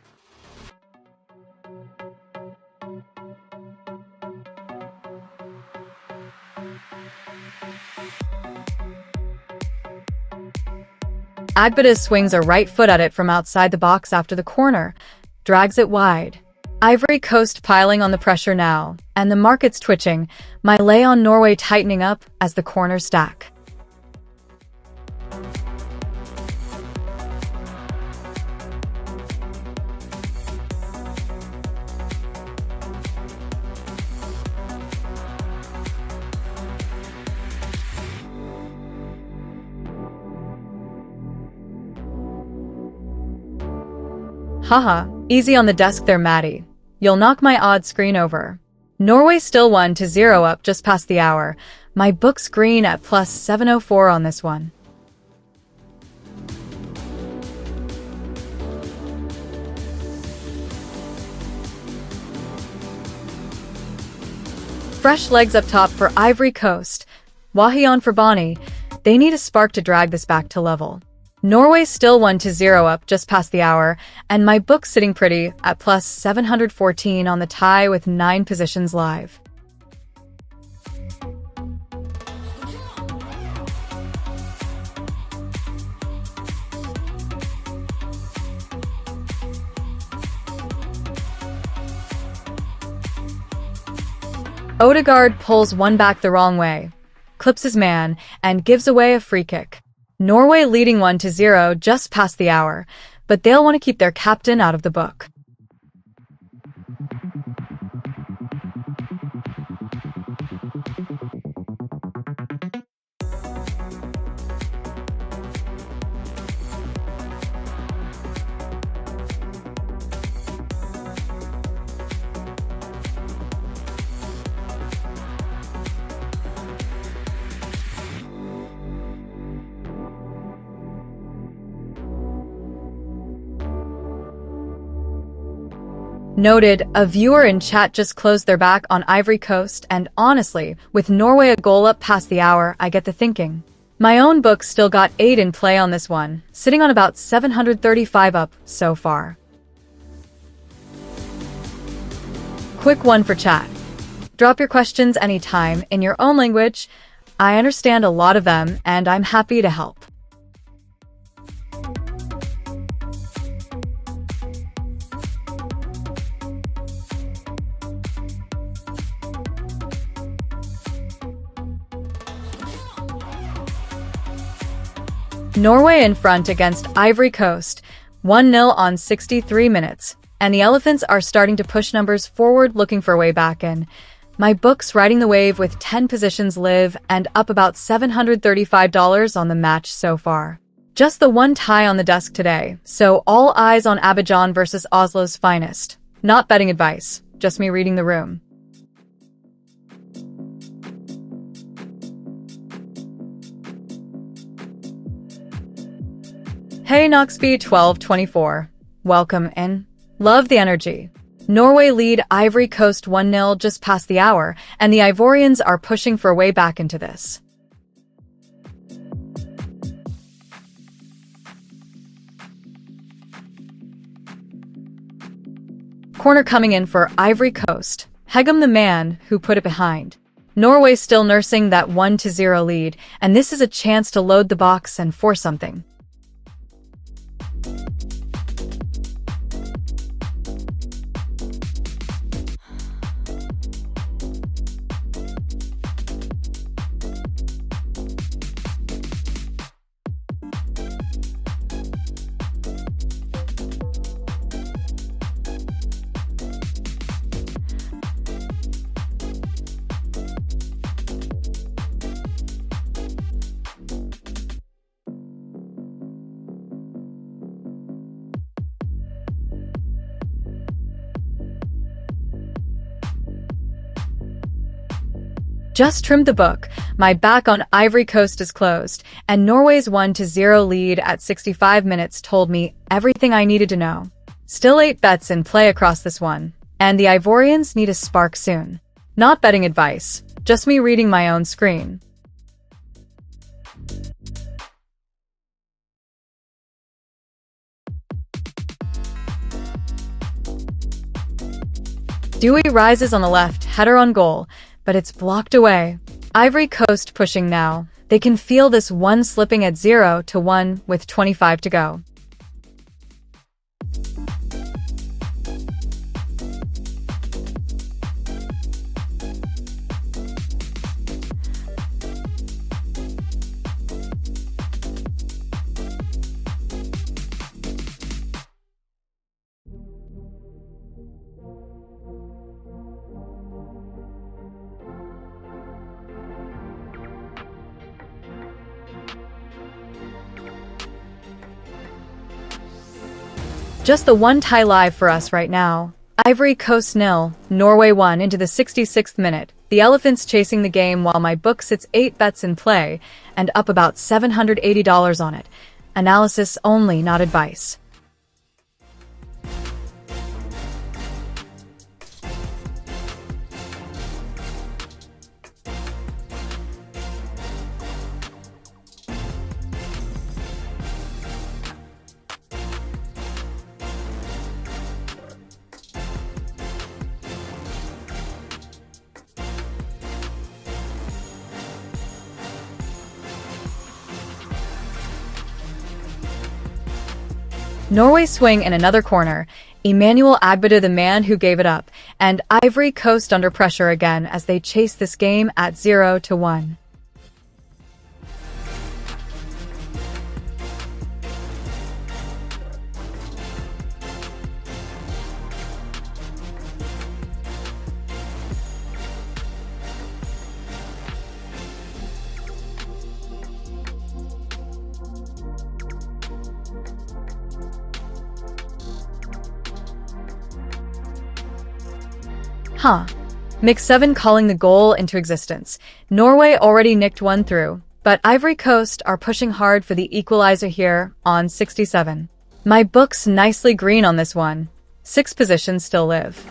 Agbadas swings a right foot at it from outside the box after the corner, drags it wide. Ivory Coast piling on the pressure now, and the market's twitching, my lay on Norway tightening up as the corners stack. Haha, easy on the desk there, Maddie. You'll knock my odd screen over. Norway still 1-0 up just past the hour. My book's green at plus 704 on this one. Fresh legs up top for Ivory Coast. Wahion for Bonnie. They need a spark to drag this back to level. Norway still 1-0 up just past the hour, and my book's sitting pretty at plus 714 on the tie with 9 positions live. Odegaard pulls one back the wrong way, clips his man, and gives away a free kick. Norway leading 1-0 just past the hour, but they'll want to keep their captain out of the book. Noted, a viewer in chat just closed their back on Ivory Coast, and honestly, with Norway a goal up past the hour, I get the thinking. My own book still got 8 in play on this one, sitting on about 735 up so far. Quick one for chat. Drop your questions anytime in your own language. I understand a lot of them, and I'm happy to help. Norway in front against Ivory Coast, 1-0 on 63 minutes, and the Elephants are starting to push numbers forward looking for a way back in. My book's riding the wave with 10 positions live and up about $735 on the match so far. Just the one tie on the desk today, so all eyes on Abidjan versus Oslo's finest. Not betting advice, just me reading the room. Hey Noxby 1224, welcome in. Love the energy. Norway lead Ivory Coast 1-0 just past the hour, and the Ivorians are pushing for a way back into this. Corner coming in for Ivory Coast. Hegum the man who put it behind. Norway still nursing that 1-0 lead, and this is a chance to load the box and force something. Just trimmed the book. My back on Ivory Coast is closed, and Norway's 1-0 lead at 65 minutes told me everything I needed to know. Still 8 bets in play across this one, and the Ivorians need a spark soon. Not betting advice, just me reading my own screen. Dewey rises on the left, header on goal, but it's blocked away. Ivory Coast pushing now. They can feel this one slipping at 0-1 with 25 to go. Just the one tie live for us right now. Ivory Coast 0, Norway 1 into the 66th minute. The elephant's chasing the game while my book sits 8 bets in play and up about $780 on it. Analysis only, not advice. Norway swing in another corner, Emmanuel Agbada the man who gave it up, and Ivory Coast under pressure again as they chase this game at 0-1. Mix 7 calling the goal into existence. Norway already nicked one through, but Ivory Coast are pushing hard for the equalizer here on 67. My book's nicely green on this one. 6 positions still live.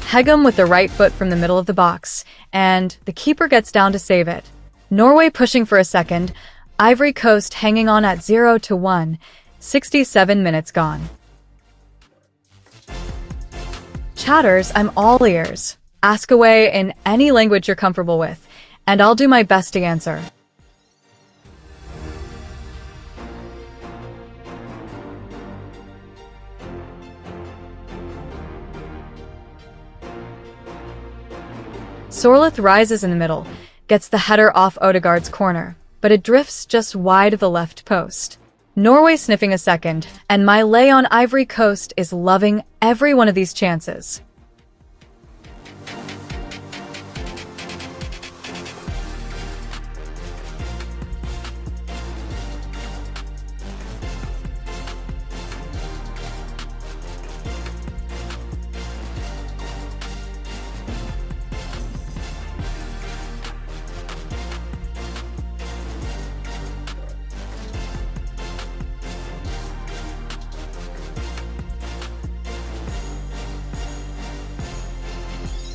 Hegum with the right foot from the middle of the box, and the keeper gets down to save it. Norway pushing for a second, Ivory Coast hanging on at 0-1, 67 minutes gone. Chatters, I'm all ears. Ask away in any language you're comfortable with, and I'll do my best to answer. Sorleth rises in the middle, gets the header off Odegaard's corner, but it drifts just wide of the left post. Norway sniffing a second, and my lay on Ivory Coast is loving every one of these chances.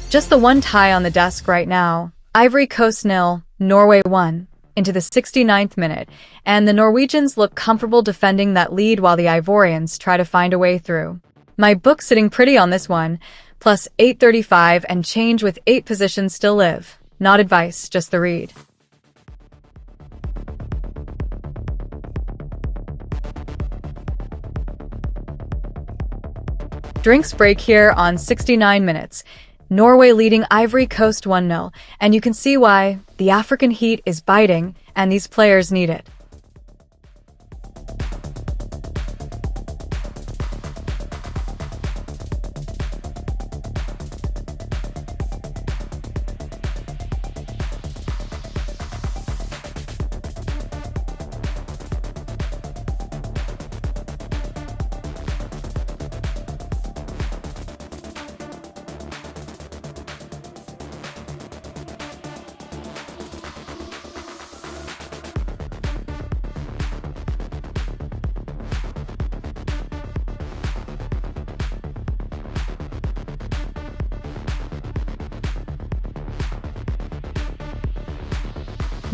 Just the one tie on the desk right now. Ivory Coast 0, Norway 1, into the 69th minute, and the Norwegians look comfortable defending that lead while the Ivorians try to find a way through. My book sitting pretty on this one, plus 835 and change with 8 positions still live. Not advice, just the read. Drinks break here on 69 minutes. Norway leading Ivory Coast 1-0, and you can see why. The African heat is biting, and these players need it.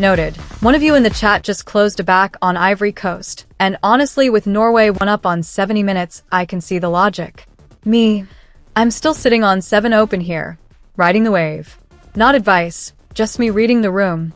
Noted. One of you in the chat just closed a back on Ivory Coast, and honestly with Norway 1 up on 70 minutes, I can see the logic. Me, I'm still sitting on 7 open here, riding the wave. Not advice, just me reading the room.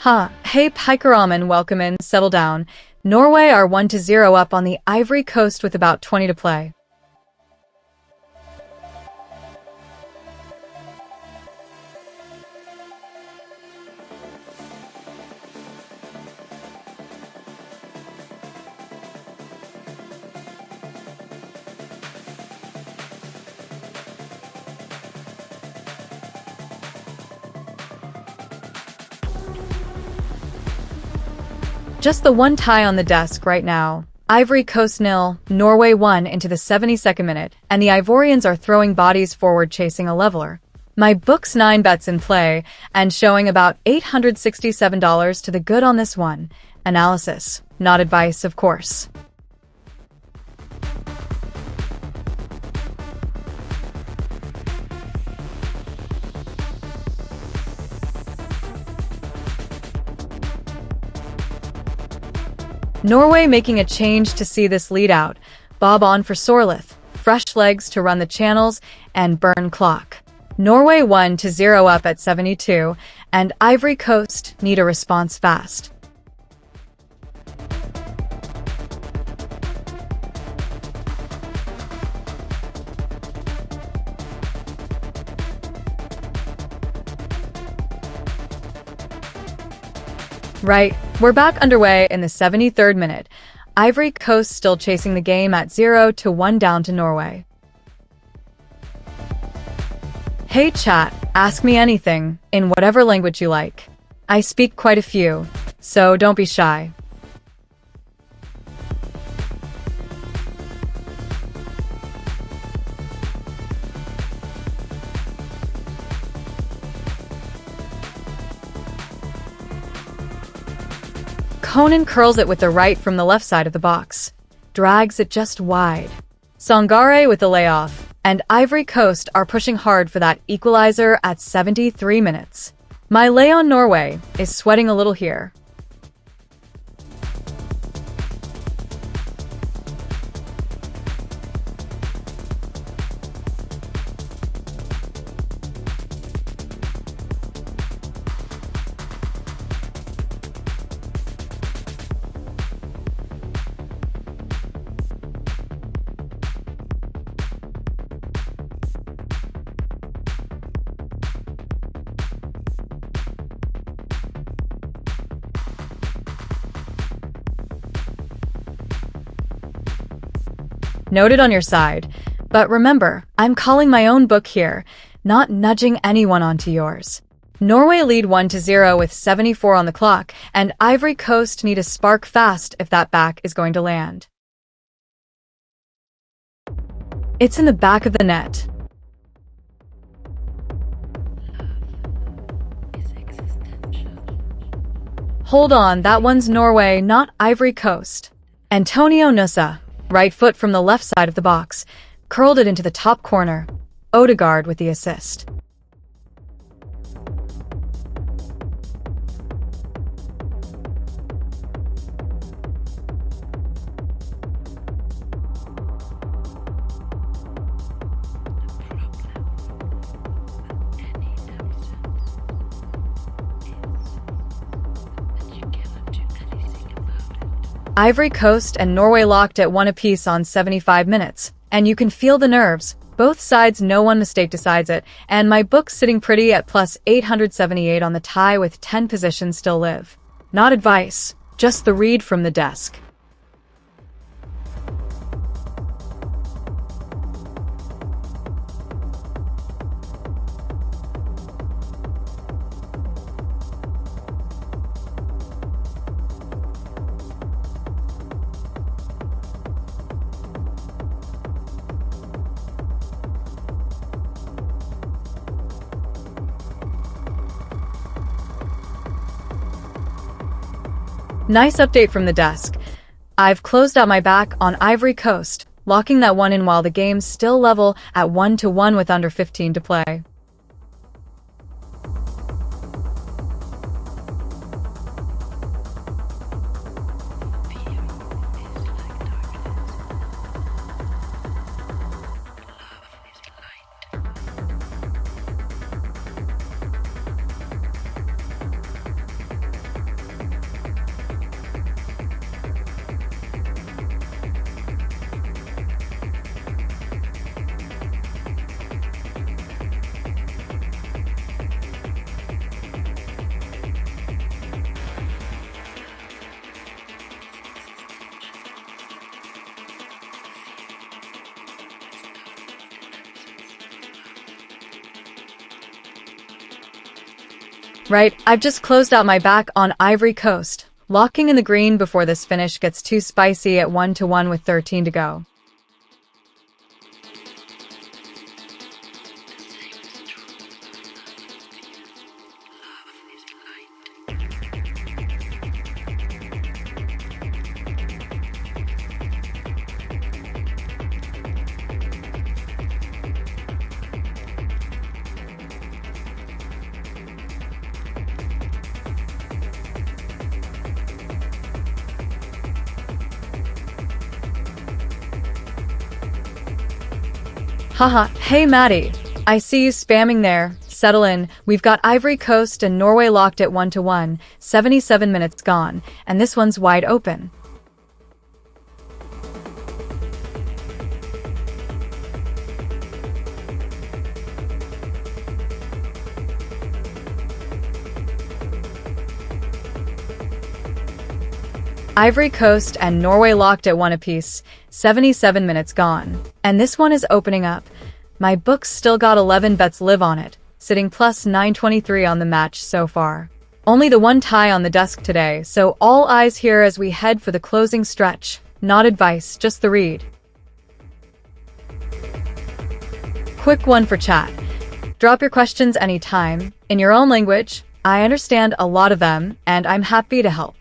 Hey, Pikeram, welcome in. Settle down. Norway are 1-0 up on the Ivory Coast with about 20 to play. Just the one tie on the desk right now. Ivory Coast 0, Norway 1 into the 72nd minute, and the Ivorians are throwing bodies forward chasing a leveler. My book's 9 bets in play, and showing about $867 to the good on this one. Analysis, not advice, of course. Norway making a change to see this lead out. Bob on for Sorlith, fresh legs to run the channels, and burn clock. Norway 1-0 up at 72, and Ivory Coast need a response fast. Right, we're back underway in the 73rd minute. Ivory Coast still chasing the game at 0-1 down to Norway. Hey chat, ask me anything, in whatever language you like. I speak quite a few, so don't be shy. Conan curls it with the right from the left side of the box. Drags it just wide. Sangare with the layoff, and Ivory Coast are pushing hard for that equalizer at 73 minutes. My lay on Norway is sweating a little here. Noted on your side. But remember, I'm calling my own book here, not nudging anyone onto yours. Norway lead 1-0 with 74 on the clock, and Ivory Coast need a spark fast if that back is going to land. It's in the back of the net. Hold on, that one's Norway, not Ivory Coast. Antonio Nusa, right foot from the left side of the box, curled it into the top corner. Odegaard with the assist. Ivory Coast and Norway locked at 1 apiece on 75 minutes, and you can feel the nerves. Both sides know one mistake decides it, and my book's sitting pretty at plus 878 on the tie with 10 positions still live. Not advice, just the read from the desk. Nice update from the desk. I've closed out my back on Ivory Coast, locking that one in while the game's still level at 1-1 with under 15 to play. Right, I've just closed out my back on Ivory Coast, locking in the green before this finish gets too spicy at 1-1 with 13 to go. Haha, hey Maddie. I see you spamming there. Settle in. We've got Ivory Coast and Norway locked at 1-1, 77 minutes gone, and this one's wide open. Ivory Coast and Norway locked at 1 apiece, 77 minutes gone. And this one is opening up. My book's still got 11 bets live on it, sitting plus 923 on the match so far. Only the one tie on the desk today, so all eyes here as we head for the closing stretch. Not advice, just the read. Quick one for chat. Drop your questions anytime, in your own language. I understand a lot of them, and I'm happy to help.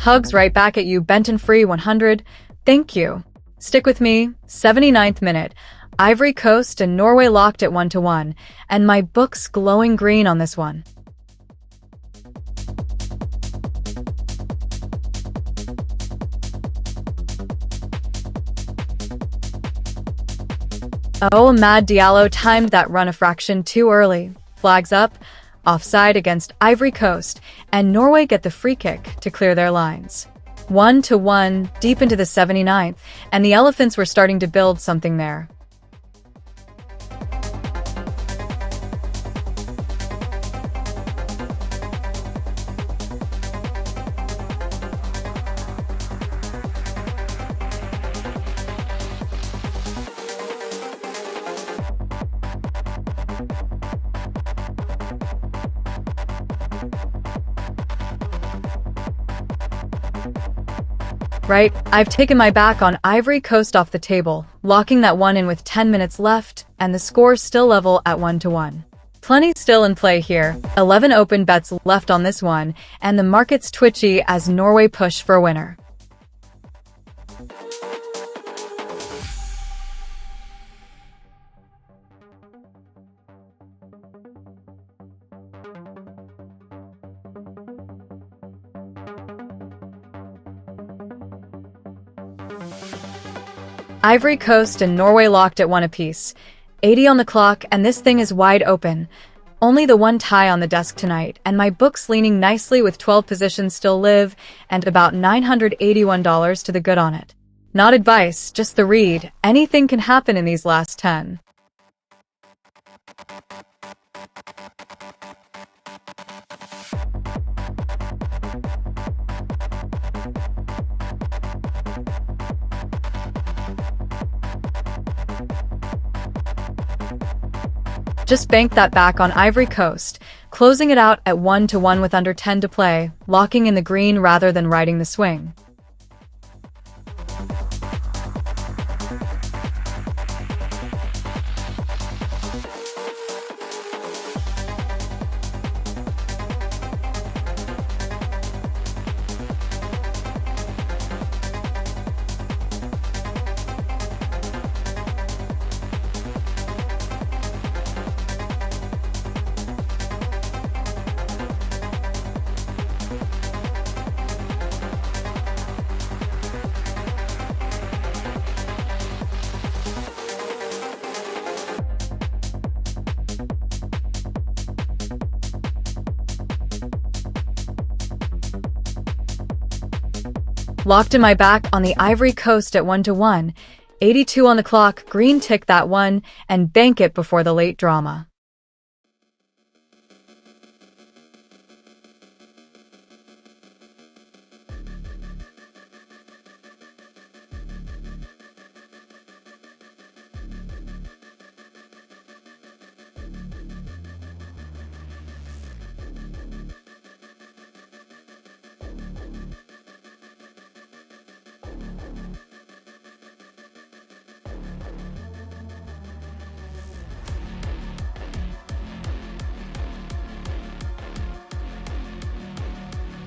Hugs right back at you, Benton Free 100. Thank you. Stick with me. 79th minute. Ivory Coast and Norway locked at 1-1, and my book's glowing green on this one. Oh, Mad Diallo timed that run a fraction too early. Flags up. Offside against Ivory Coast, and Norway get the free kick to clear their lines. 1-1, deep into the 79th, and the Elephants were starting to build something there. Right, I've taken my back on Ivory Coast off the table, locking that one in with 10 minutes left, and the score still level at 1-1. Plenty still in play here, 11 open bets left on this one, and the market's twitchy as Norway push for a winner. Ivory Coast and Norway locked at 1 apiece. 80 on the clock, and this thing is wide open. Only the one tie on the desk tonight, and my book's leaning nicely with 12 positions still live, and about $981 to the good on it. Not advice, just the read. Anything can happen in these last 10. Just bank that back on Ivory Coast, closing it out at 1-1 with under 10 to play, locking in the green rather than riding the swing. Locked in my back on the Ivory Coast at 1-1, 82 on the clock, green tick that one, and bank it before the late drama.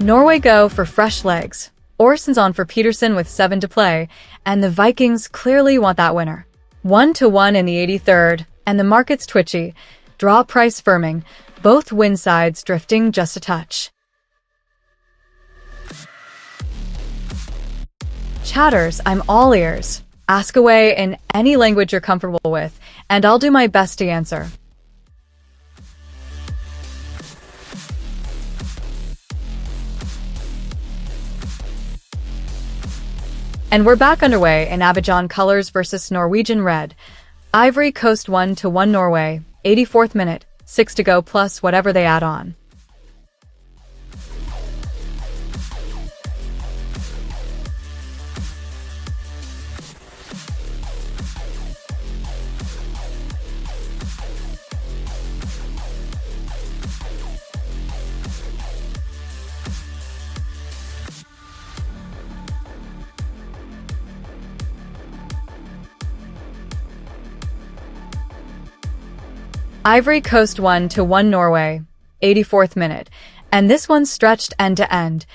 Norway go for fresh legs. Orson's on for Peterson with 7 to play, and the Vikings clearly want that winner. 1-1 in the 83rd, and the market's twitchy. Draw price firming, both win sides drifting just a touch. Chatters, I'm all ears. Ask away in any language you're comfortable with, and I'll do my best to answer. And we're back underway in Abidjan Colors versus Norwegian Red. Ivory Coast 1-1 Norway, 84th minute, 6 to go plus whatever they add on. Ivory Coast 1-1 Norway, 84th minute, and this one stretched end to end.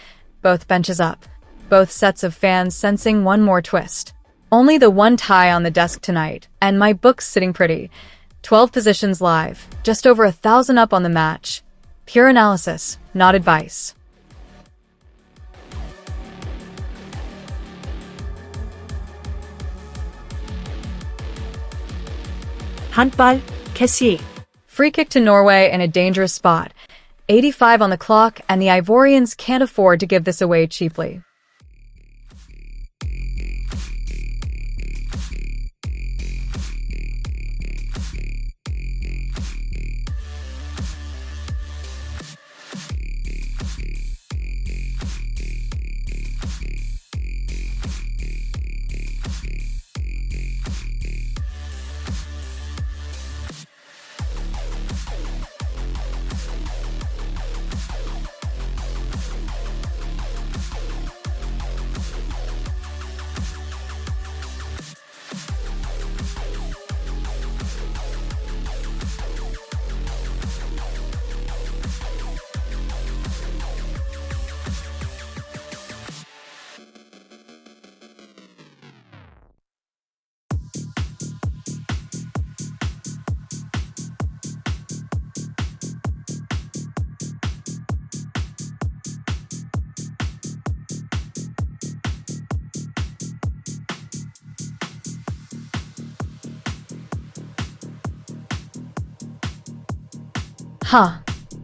Both benches up. Both sets of fans sensing one more twist. Only the one tie on the desk tonight, and my book's sitting pretty. 12 positions live, just over 1,000 up on the match. Pure analysis, not advice. Handball, Kessie. Free kick to Norway in a dangerous spot. 85 on the clock, and the Ivorians can't afford to give this away cheaply.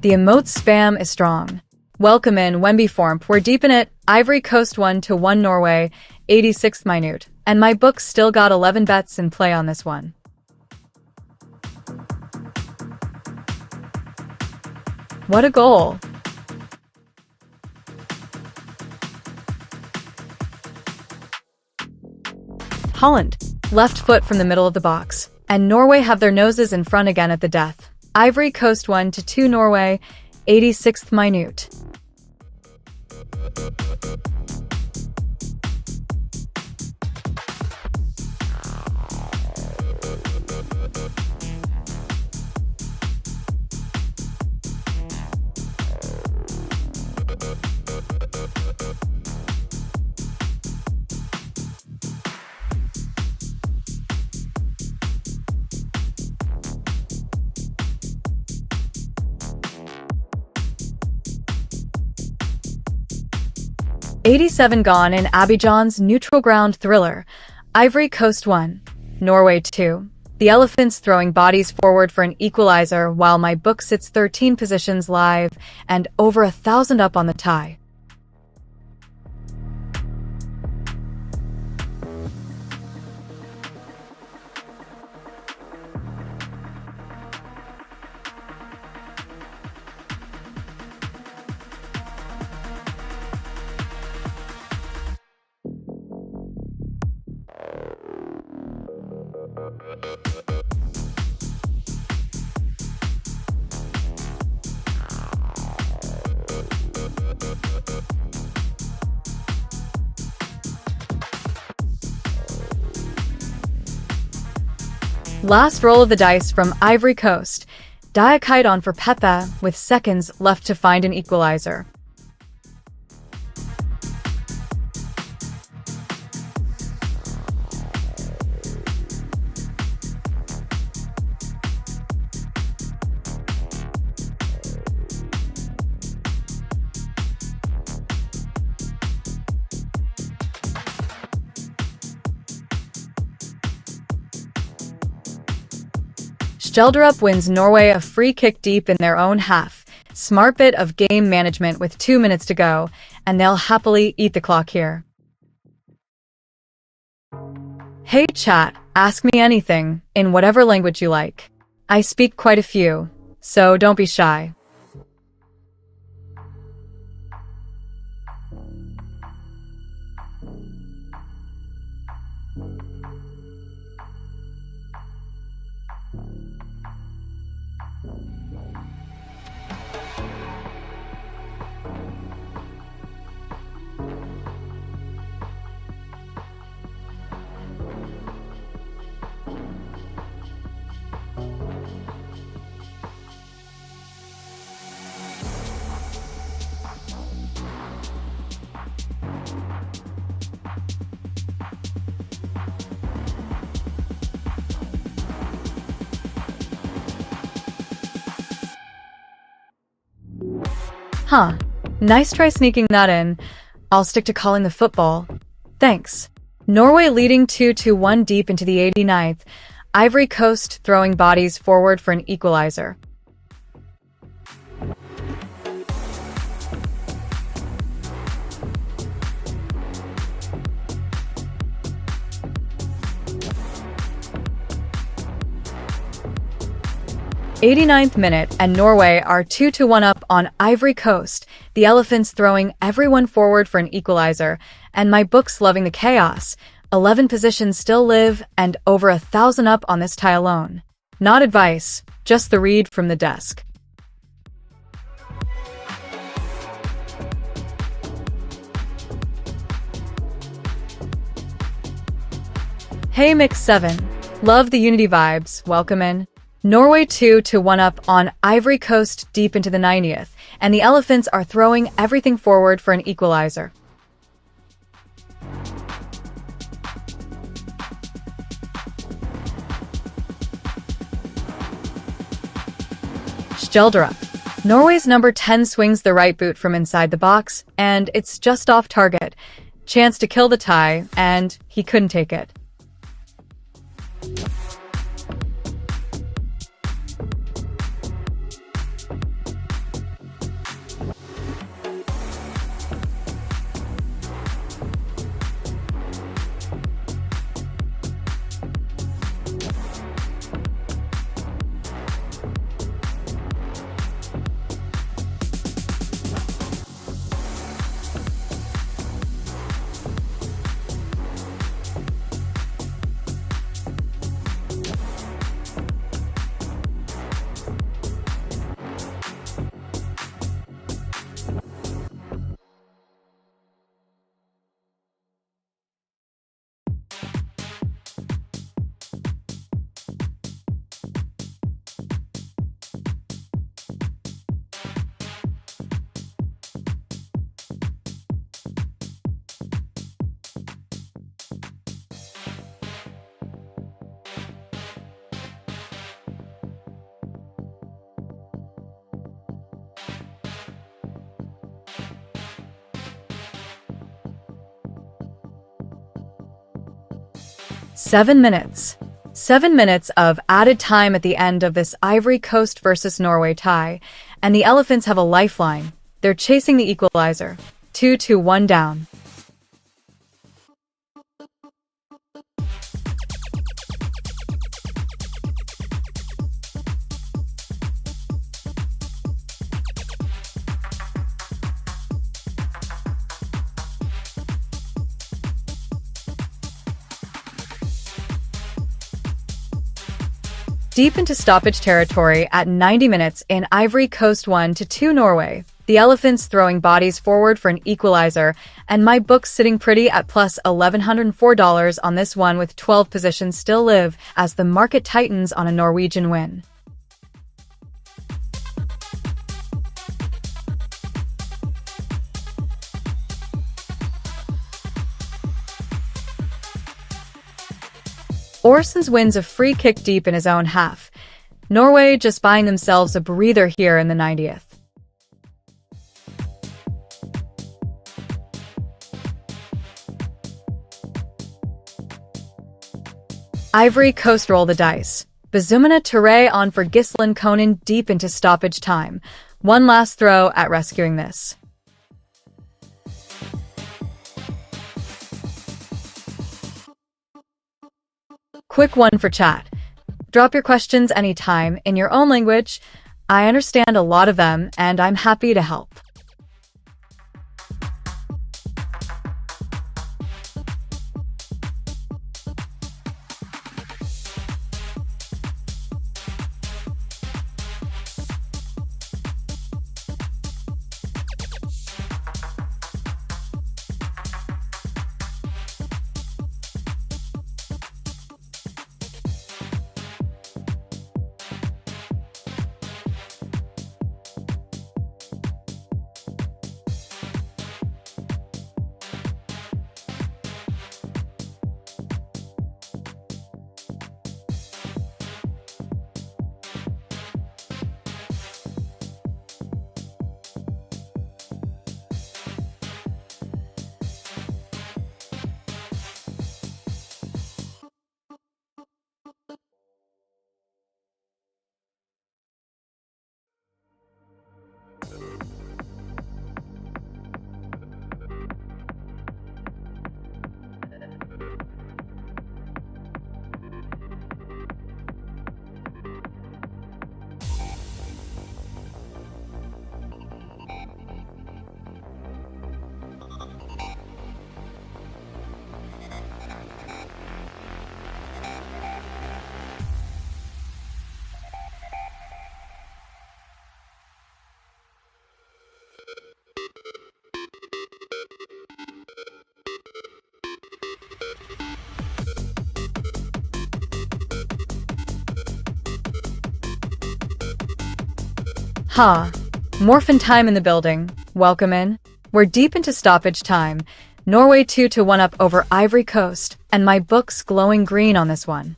The emote spam is strong. Welcome in Wemby Formp. We're deep in it. Ivory Coast 1-1 Norway, 86th minute. And my book still got 11 bets in play on this one. What a goal! Holland, left foot from the middle of the box. And Norway have their noses in front again at the death. Ivory Coast 1-2 Norway, 86th minute. '87 gone in Abidjan's neutral ground thriller. Ivory Coast 1, Norway 2. The Elephants throwing bodies forward for an equalizer while my book sits 13 positions live and over 1,000 up on the tie. Last roll of the dice from Ivory Coast. Die a kite on for Pepe with seconds left to find an equalizer. Skjelderup wins Norway a free kick deep in their own half. Smart bit of game management with 2 minutes to go, and they'll happily eat the clock here. Hey chat, ask me anything, in whatever language you like. I speak quite a few, so don't be shy. Huh. Nice try sneaking that in. I'll stick to calling the football. Thanks. Norway leading 2-1 deep into the 89th. Ivory Coast throwing bodies forward for an equalizer. '89th minute, and Norway are 2-1 up on Ivory Coast. The Elephants throwing everyone forward for an equalizer, and my book's loving the chaos. 11 positions still live, and over 1,000 up on this tie alone. Not advice, just the read from the desk. Hey Mix 7. Love the Unity vibes. Welcome in. Norway 2-1 up on Ivory Coast deep into the 90th, and the Elephants are throwing everything forward for an equalizer. Skjelderup. Norway's number 10 swings the right boot from inside the box, and it's just off target. Chance to kill the tie, and he couldn't take it. Seven minutes. 7 minutes of added time at the end of this Ivory Coast versus Norway tie, and the Elephants have a lifeline. They're chasing the equalizer. 2-1 down. Deep into stoppage territory at 90 minutes in Ivory Coast 1-2 Norway. The the elephants throwing bodies forward for an equalizer, and my book sitting pretty at plus $1,104 on this one with 12 positions still live as the market tightens on a Norwegian win. Orsons wins a free kick deep in his own half. Norway just buying themselves a breather here in the 90th. Ivory Coast roll the dice. Bazumina Touré on for Gislin Conan deep into stoppage time. One last throw at rescuing this. Quick one for chat. Drop your questions anytime in your own language. I understand a lot of them and I'm happy to help. Morphin time in the building. Welcome in. We're deep into stoppage time. Norway 2-1 up over Ivory Coast, and my book's glowing green on this one.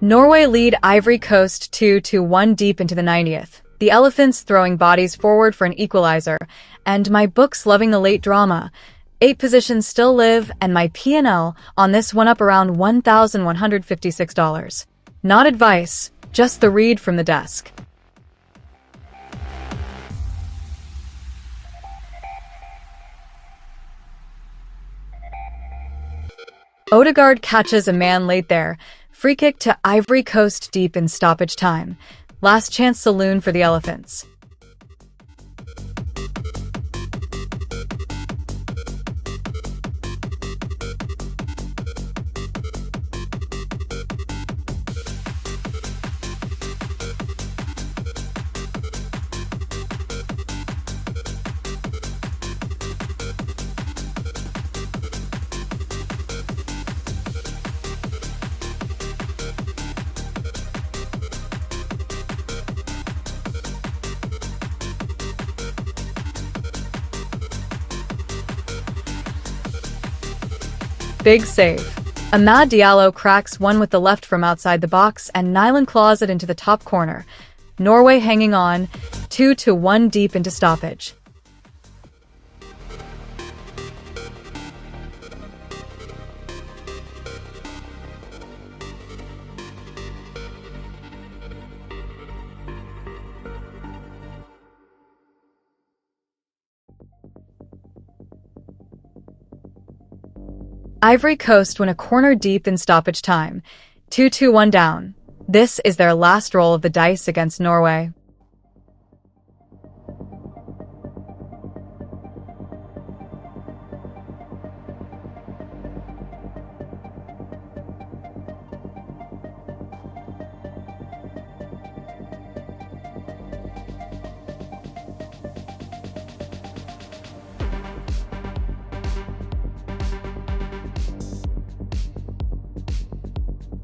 Norway lead Ivory Coast 2-1 deep into the 90th. The elephants throwing bodies forward for an equalizer, and my book's loving the late drama. 8 positions still live, and my P&L on this one up around $1,156. Not advice, just the read from the desk. Odegaard catches a man late there. Free kick to Ivory Coast deep in stoppage time. Last chance saloon for the elephants. Big save. Amad Diallo cracks one with the left from outside the box and Nyland claws it into the top corner. Norway hanging on, 2-1 deep into stoppage. Ivory Coast win a corner deep in stoppage time. 2-1 down. This is their last roll of the dice against Norway.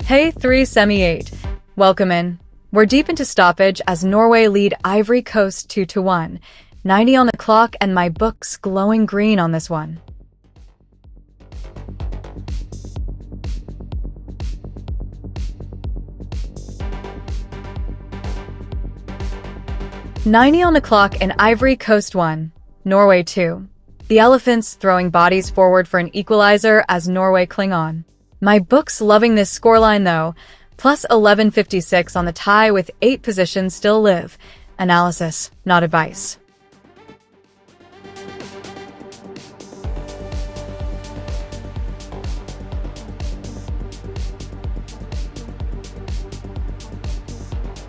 Hey 3 semi 8. Welcome in. We're deep into stoppage as Norway lead Ivory Coast 2-1. 90 on the clock and my book's glowing green on this one. "90 on the clock and Ivory Coast 1, Norway 2. The Elephants throwing bodies forward for an equalizer as Norway cling on. My book's loving this scoreline though, plus 1156 on the tie with 8 positions still live. Analysis, not advice.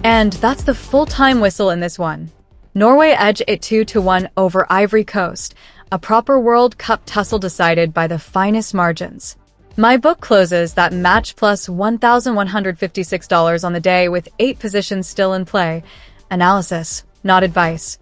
And that's the full-time whistle in this one. Norway edge it 2-1 over Ivory Coast, a proper World Cup tussle decided by the finest margins. My book closes that match plus $1,156 on the day with 8 positions still in play. Analysis, not advice.